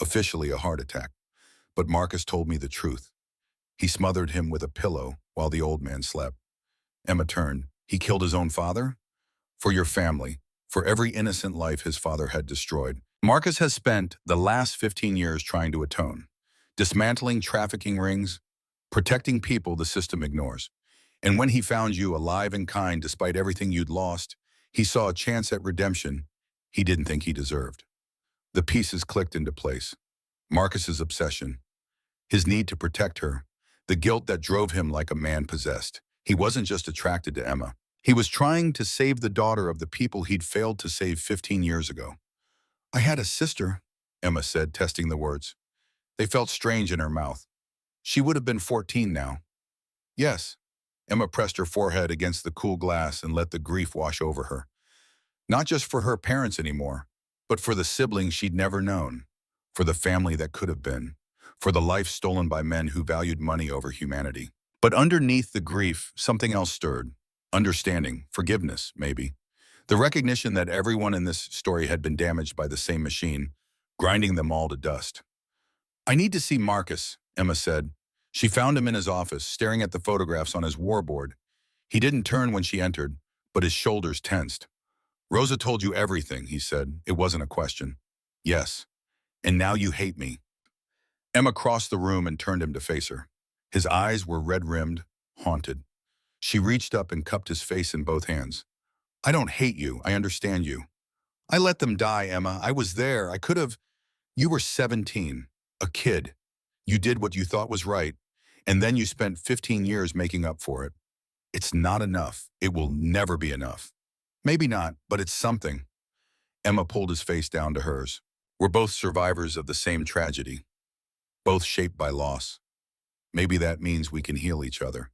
Officially a heart attack. But Marcus told me the truth. He smothered him with a pillow while the old man slept. Emma turned. He killed his own father? For your family, for every innocent life his father had destroyed. Marcus has spent the last 15 years trying to atone, dismantling trafficking rings, protecting people the system ignores. And when he found you alive and kind despite everything you'd lost, he saw a chance at redemption he didn't think he deserved. The pieces clicked into place. Marcus's obsession, his need to protect her, the guilt that drove him like a man possessed. He wasn't just attracted to Emma. He was trying to save the daughter of the people he'd failed to save 15 years ago. "I had a sister," Emma said, testing the words. They felt strange in her mouth. "She would have been 14 now." "Yes." Emma pressed her forehead against the cool glass and let the grief wash over her. Not just for her parents anymore, but for the siblings she'd never known, for the family that could have been, for the life stolen by men who valued money over humanity. But underneath the grief, something else stirred. Understanding, forgiveness, maybe. The recognition that everyone in this story had been damaged by the same machine, grinding them all to dust. "I need to see Marcus," Emma said. She found him in his office, staring at the photographs on his warboard. He didn't turn when she entered, but his shoulders tensed. "Rosa told you everything," he said. "It wasn't a question." "Yes. And now you hate me." Emma crossed the room and turned him to face her. His eyes were red-rimmed, haunted. She reached up and cupped his face in both hands. "I don't hate you. I understand you. I let them die, Emma. I was there. I could have. You were 17, a kid. You did what you thought was right, and then you spent 15 years making up for it. It's not enough. It will never be enough. Maybe not, but it's something. Emma pulled his face down to hers. We're both survivors of the same tragedy, both shaped by loss. Maybe that means we can heal each other.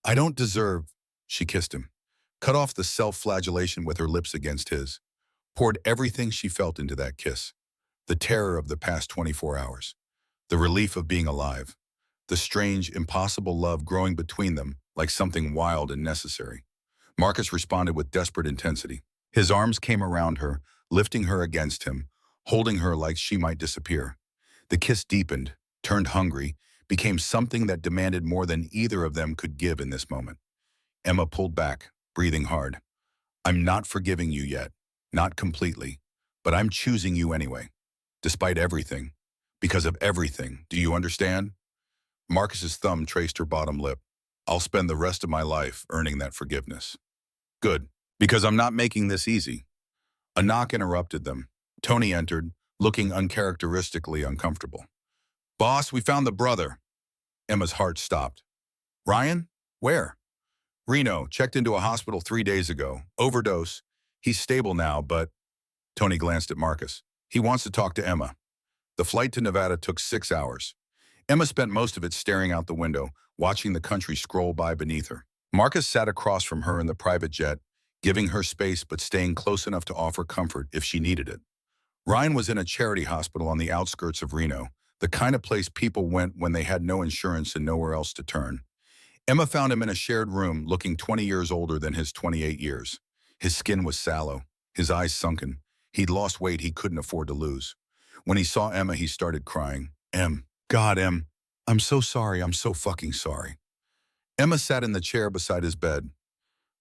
I don't deserve, she kissed him, cut off the self-flagellation with her lips against his, poured everything she felt into that kiss. The terror of the past 24 hours, the relief of being alive, the strange, impossible love growing between them like something wild and necessary. Marcus responded with desperate intensity. His arms came around her, lifting her against him, holding her like she might disappear. The kiss deepened, turned hungry, became something that demanded more than either of them could give in this moment. Emma pulled back, breathing hard. I'm not forgiving you yet, not completely, but I'm choosing you anyway, despite everything, because of everything. Do you understand? Marcus's thumb traced her bottom lip. I'll spend the rest of my life earning that forgiveness. Good, because I'm not making this easy. A knock interrupted them. Tony entered, looking uncharacteristically uncomfortable. Boss, we found the brother. Emma's heart stopped. Ryan? Where? Reno, checked into a hospital 3 days ago. Overdose. He's stable now, but... Tony glanced at Marcus. He wants to talk to Emma. The flight to Nevada took 6 hours. Emma spent most of it staring out the window, watching the country scroll by beneath her. Marcus sat across from her in the private jet, giving her space but staying close enough to offer comfort if she needed it. Ryan was in a charity hospital on the outskirts of Reno, the kind of place people went when they had no insurance and nowhere else to turn. Emma found him in a shared room, looking 20 years older than his 28 years. His skin was sallow, his eyes sunken. He'd lost weight he couldn't afford to lose. When he saw Emma, he started crying. God, Em, I'm so sorry, I'm so fucking sorry. Emma sat in the chair beside his bed.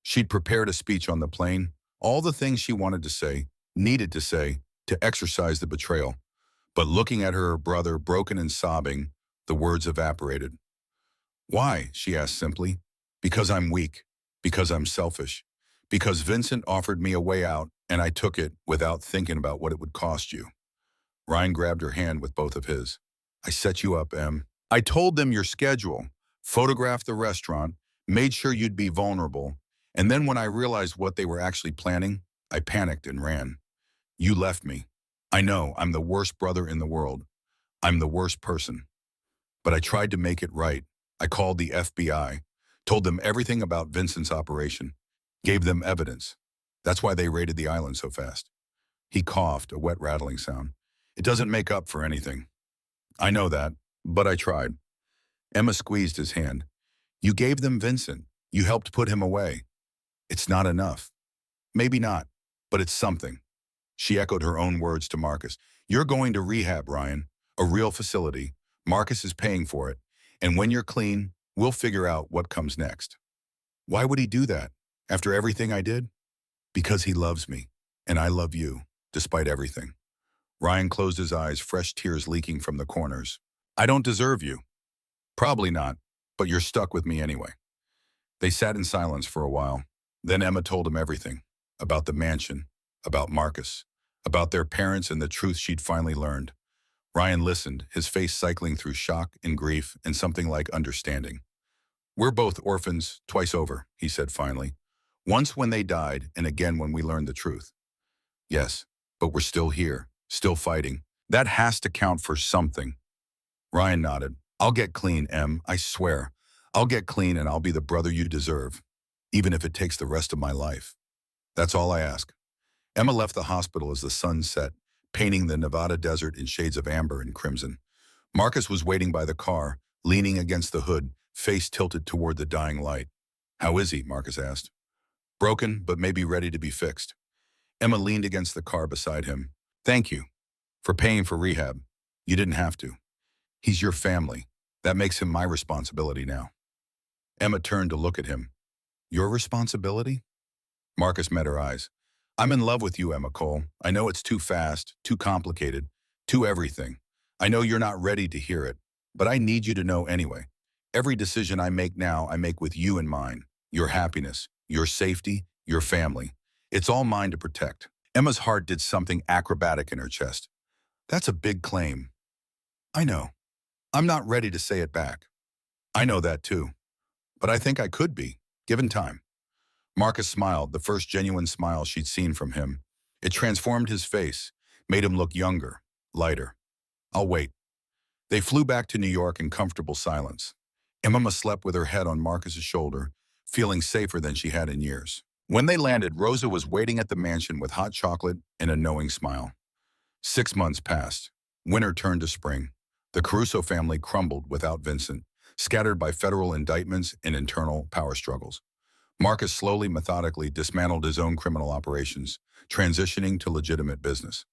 She'd prepared a speech on the plane, all the things she wanted to say, needed to say, to exorcise the betrayal. But looking at her brother, broken and sobbing, the words evaporated. Why? She asked simply. Because I'm weak. Because I'm selfish. Because Vincent offered me a way out, and I took it without thinking about what it would cost you. Ryan grabbed her hand with both of his. I set you up, Em. I told them your schedule, photographed the restaurant, made sure you'd be vulnerable, and then when I realized what they were actually planning, I panicked and ran. You left me. I know, I'm the worst brother in the world. I'm the worst person. But I tried to make it right. I called the FBI, told them everything about Vincent's operation, gave them evidence. That's why they raided the island so fast. He coughed, a wet rattling sound. It doesn't make up for anything. I know that, but I tried. Emma squeezed his hand. You gave them Vincent. You helped put him away. It's not enough. Maybe not, but it's something. She echoed her own words to Marcus. You're going to rehab, Ryan, a real facility. Marcus is paying for it. And when you're clean, we'll figure out what comes next. Why would he do that? After everything I did? Because he loves me, and I love you, despite everything. Ryan closed his eyes, fresh tears leaking from the corners. I don't deserve you. Probably not, but you're stuck with me anyway. They sat in silence for a while. Then Emma told him everything. About the mansion, about Marcus, about their parents and the truth she'd finally learned. Ryan listened, his face cycling through shock and grief and something like understanding. We're both orphans twice over, he said finally. Once when they died, and again when we learned the truth. Yes, but we're still here, still fighting. That has to count for something. Ryan nodded. I'll get clean, Em, I swear. I'll get clean and I'll be the brother you deserve, even if it takes the rest of my life. That's all I ask. Emma left the hospital as the sun set, painting the Nevada desert in shades of amber and crimson. Marcus was waiting by the car, leaning against the hood, face tilted toward the dying light. How is he? Marcus asked. Broken, but maybe ready to be fixed. Emma leaned against the car beside him. Thank you for paying for rehab. You didn't have to. He's your family. That makes him my responsibility now. Emma turned to look at him. Your responsibility? Marcus met her eyes. I'm in love with you, Emma Cole. I know it's too fast, too complicated, too everything. I know you're not ready to hear it, but I need you to know anyway. Every decision I make now, I make with you in mind. Your happiness, your safety, your family. It's all mine to protect. Emma's heart did something acrobatic in her chest. That's a big claim. I know. I'm not ready to say it back. I know that too. But I think I could be, given time. Marcus smiled, the first genuine smile she'd seen from him. It transformed his face, made him look younger, lighter. I'll wait. They flew back to New York in comfortable silence. Emma slept with her head on Marcus's shoulder, feeling safer than she had in years. When they landed, Rosa was waiting at the mansion with hot chocolate and a knowing smile. 6 months passed. Winter turned to spring. The Caruso family crumbled without Vincent, scattered by federal indictments and internal power struggles. Marcus slowly, methodically dismantled his own criminal operations, transitioning to legitimate business.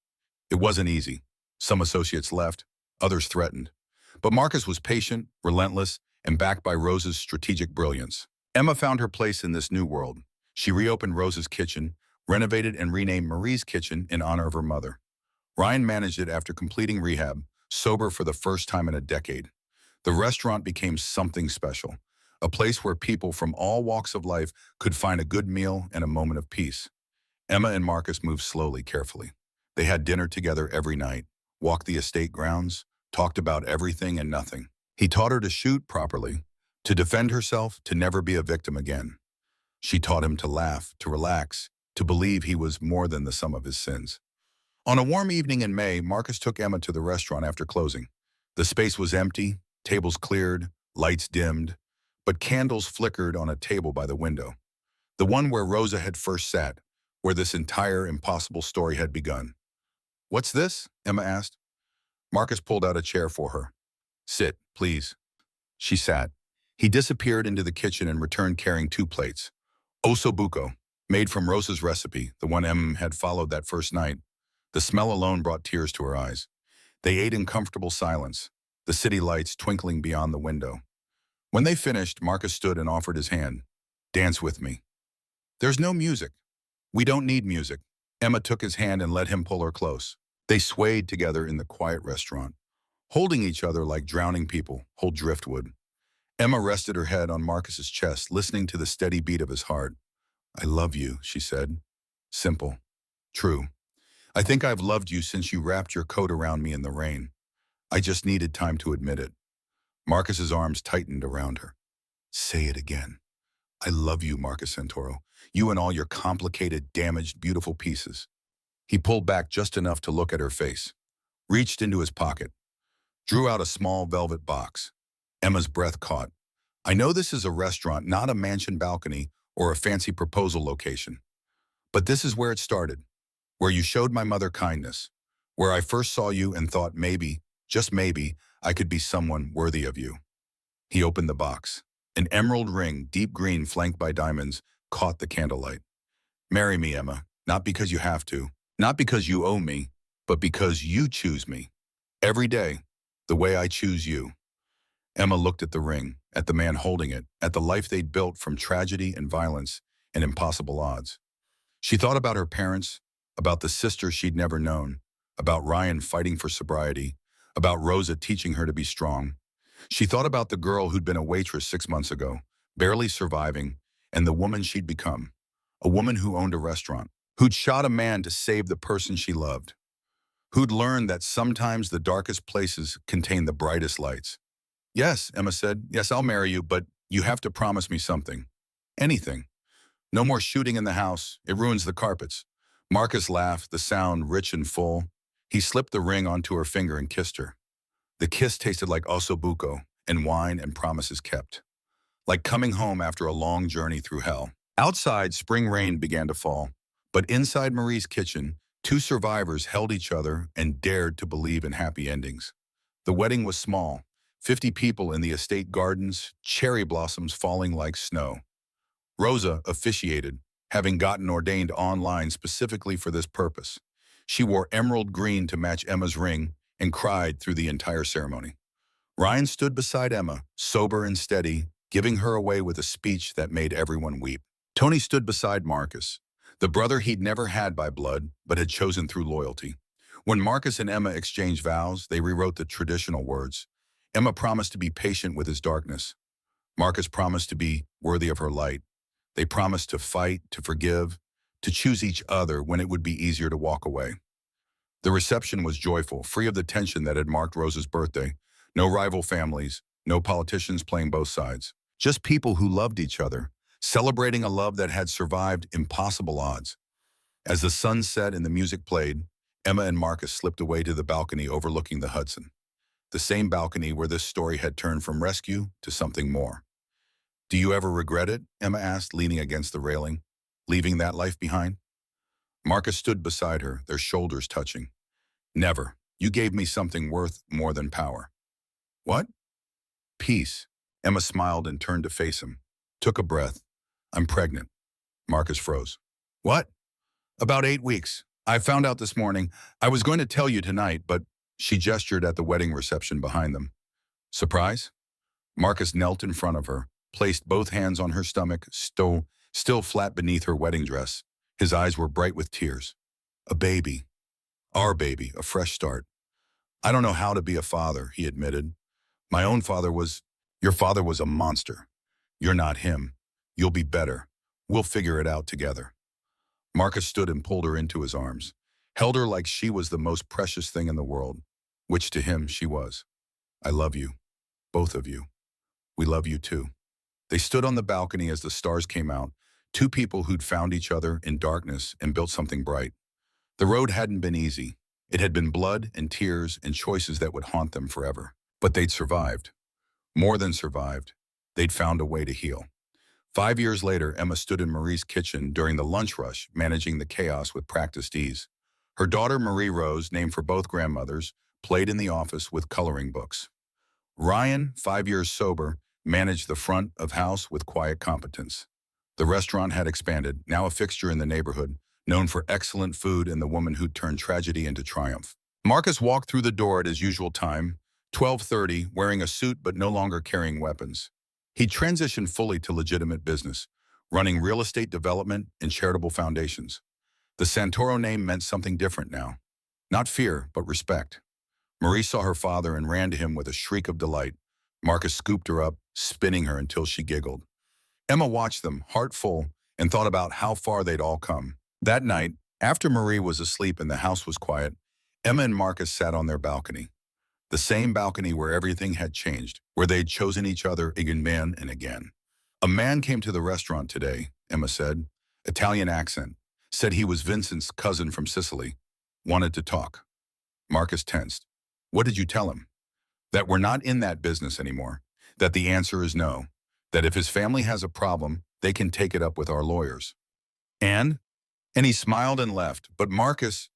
It wasn't easy. Some associates left, others threatened. But Marcus was patient, relentless, and backed by Rosa's strategic brilliance. Emma found her place in this new world. She reopened Rosa's kitchen, renovated and renamed Marie's kitchen in honor of her mother. Ryan managed it after completing rehab, sober for the first time in a decade. The restaurant became something special, a place where people from all walks of life could find a good meal and a moment of peace. Emma and Marcus moved slowly, carefully. They had dinner together every night, walked the estate grounds, talked about everything and nothing. He taught her to shoot properly, to defend herself, to never be a victim again. She taught him to laugh, to relax, to believe he was more than the sum of his sins. On a warm evening in May, Marcus took Emma to the restaurant after closing. The space was empty, tables cleared, lights dimmed, but candles flickered on a table by the window. The one where Rosa had first sat, where this entire impossible story had begun. "What's this?" Emma asked. Marcus pulled out a chair for her. "Sit, please." She sat. He disappeared into the kitchen and returned carrying 2 plates. Ossobuco, made from Rosa's recipe, the one Emma had followed that first night. The smell alone brought tears to her eyes. They ate in comfortable silence, the city lights twinkling beyond the window. When they finished, Marcus stood and offered his hand. "Dance with me." "There's no music." "We don't need music." Emma took his hand and let him pull her close. They swayed together in the quiet restaurant, holding each other like drowning people hold driftwood. Emma rested her head on Marcus's chest, listening to the steady beat of his heart. "I love you," she said. Simple. True. "I think I've loved you since you wrapped your coat around me in the rain. I just needed time to admit it." Marcus's arms tightened around her. "Say it again." "I love you, Marcus Santoro. You and all your complicated, damaged, beautiful pieces." He pulled back just enough to look at her face, reached into his pocket, drew out a small velvet box. Emma's breath caught. "I know this is a restaurant, not a mansion balcony or a fancy proposal location. But this is where it started, where you showed my mother kindness, where I first saw you and thought maybe, just maybe, I could be someone worthy of you." He opened the box. An emerald ring, deep green flanked by diamonds, caught the candlelight. "Marry me, Emma, not because you have to, not because you owe me, but because you choose me. Every day, the way I choose you." Emma looked at the ring, at the man holding it, at the life they'd built from tragedy and violence and impossible odds. She thought about her parents, about the sister she'd never known, about Ryan fighting for sobriety, about Rosa teaching her to be strong. She thought about the girl who'd been a waitress 6 months ago, barely surviving, and the woman she'd become, a woman who owned a restaurant, who'd shot a man to save the person she loved, who'd learned that sometimes the darkest places contain the brightest lights. "Yes," Emma said. "Yes, I'll marry you, but you have to promise me something. Anything. No more shooting in the house. It ruins the carpets." Marcus laughed, the sound rich and full. He slipped the ring onto her finger and kissed her. The kiss tasted like ossobuco and wine and promises kept, like coming home after a long journey through hell. Outside, spring rain began to fall, but inside Marie's kitchen, 2 survivors held each other and dared to believe in happy endings. The wedding was small, 50 people in the estate gardens, cherry blossoms falling like snow. Rosa officiated, having gotten ordained online specifically for this purpose. She wore emerald green to match Emma's ring and cried through the entire ceremony. Ryan stood beside Emma, sober and steady, giving her away with a speech that made everyone weep. Tony stood beside Marcus, the brother he'd never had by blood, but had chosen through loyalty. When Marcus and Emma exchanged vows, they rewrote the traditional words. Emma promised to be patient with his darkness. Marcus promised to be worthy of her light. They promised to fight, to forgive, to choose each other when it would be easier to walk away. The reception was joyful, free of the tension that had marked Rose's birthday. No rival families, no politicians playing both sides. Just people who loved each other, celebrating a love that had survived impossible odds. As the sun set and the music played, Emma and Marcus slipped away to the balcony overlooking the Hudson. The same balcony where this story had turned from rescue to something more. "Do you ever regret it?" Emma asked, leaning against the railing. "Leaving that life behind?" Marcus stood beside her, their shoulders touching. "Never. You gave me something worth more than power." "What?" "Peace." Emma smiled and turned to face him. Took a breath. "I'm pregnant." Marcus froze. "What?" "About 8 weeks. I found out this morning. I was going to tell you tonight, but..." She gestured at the wedding reception behind them. "Surprise?" Marcus knelt in front of her, placed both hands on her stomach, still flat beneath her wedding dress. His eyes were bright with tears. "A baby. Our baby, a fresh start. I don't know how to be a father," he admitted. "My own father was..." "Your father was a monster. You're not him. You'll be better. We'll figure it out together." Marcus stood and pulled her into his arms, held her like she was the most precious thing in the world, which to him she was. "I love you. Both of you. We love you too." They stood on the balcony as the stars came out, two people who'd found each other in darkness and built something bright. The road hadn't been easy. It had been blood and tears and choices that would haunt them forever. But they'd survived. More than survived. They'd found a way to heal. 5 years later, Emma stood in Marie's kitchen during the lunch rush, managing the chaos with practiced ease. Her daughter, Marie Rose, named for both grandmothers, played in the office with coloring books. Ryan, 5 years sober, managed the front of house with quiet competence. The restaurant had expanded, now a fixture in the neighborhood, known for excellent food and the woman who'd turned tragedy into triumph. Marcus walked through the door at his usual time, 12:30, wearing a suit but no longer carrying weapons. He transitioned fully to legitimate business, running real estate development and charitable foundations. The Santoro name meant something different now. Not fear, but respect. Marie saw her father and ran to him with a shriek of delight. Marcus scooped her up, spinning her until she giggled. Emma watched them, heart full, and thought about how far they'd all come. That night, after Marie was asleep and the house was quiet, Emma and Marcus sat on their balcony. The same balcony where everything had changed, where they'd chosen each other again and again. "A man came to the restaurant today," Emma said. Italian accent. Said he was Vincent's cousin from Sicily. Wanted to talk. Marcus tensed. "What did you tell him?" "That we're not in that business anymore. That the answer is no. That if his family has a problem, they can take it up with our lawyers." And he smiled and left. "But Marcus..."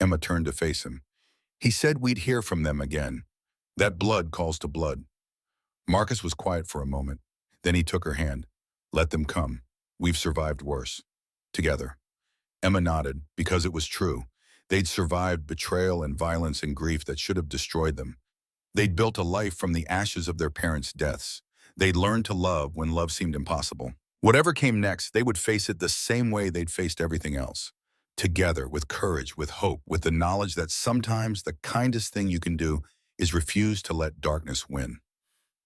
Emma turned to face him. "He said we'd hear from them again. That blood calls to blood." Marcus was quiet for a moment. Then he took her hand. "Let them come. We've survived worse. Together." Emma nodded, because it was true. They'd survived betrayal and violence and grief that should have destroyed them. They'd built a life from the ashes of their parents' deaths. They'd learned to love when love seemed impossible. Whatever came next, they would face it the same way they'd faced everything else. Together, with courage, with hope, with the knowledge that sometimes the kindest thing you can do is refuse to let darkness win.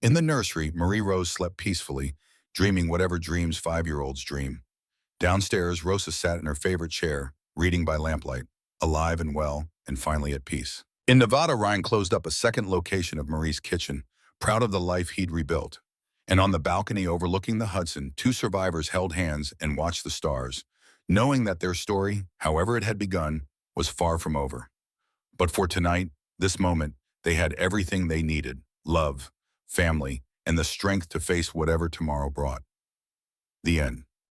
In the nursery, Marie Rose slept peacefully, dreaming whatever dreams 5-year-olds dream. Downstairs, Rosa sat in her favorite chair, reading by lamplight, alive and well, and finally at peace. In Nevada, Ryan closed up a second location of Marie's kitchen, proud of the life he'd rebuilt. And on the balcony overlooking the Hudson, two survivors held hands and watched the stars, knowing that their story, however it had begun, was far from over. But for tonight, this moment, they had everything they needed: love, family, and the strength to face whatever tomorrow brought. The end.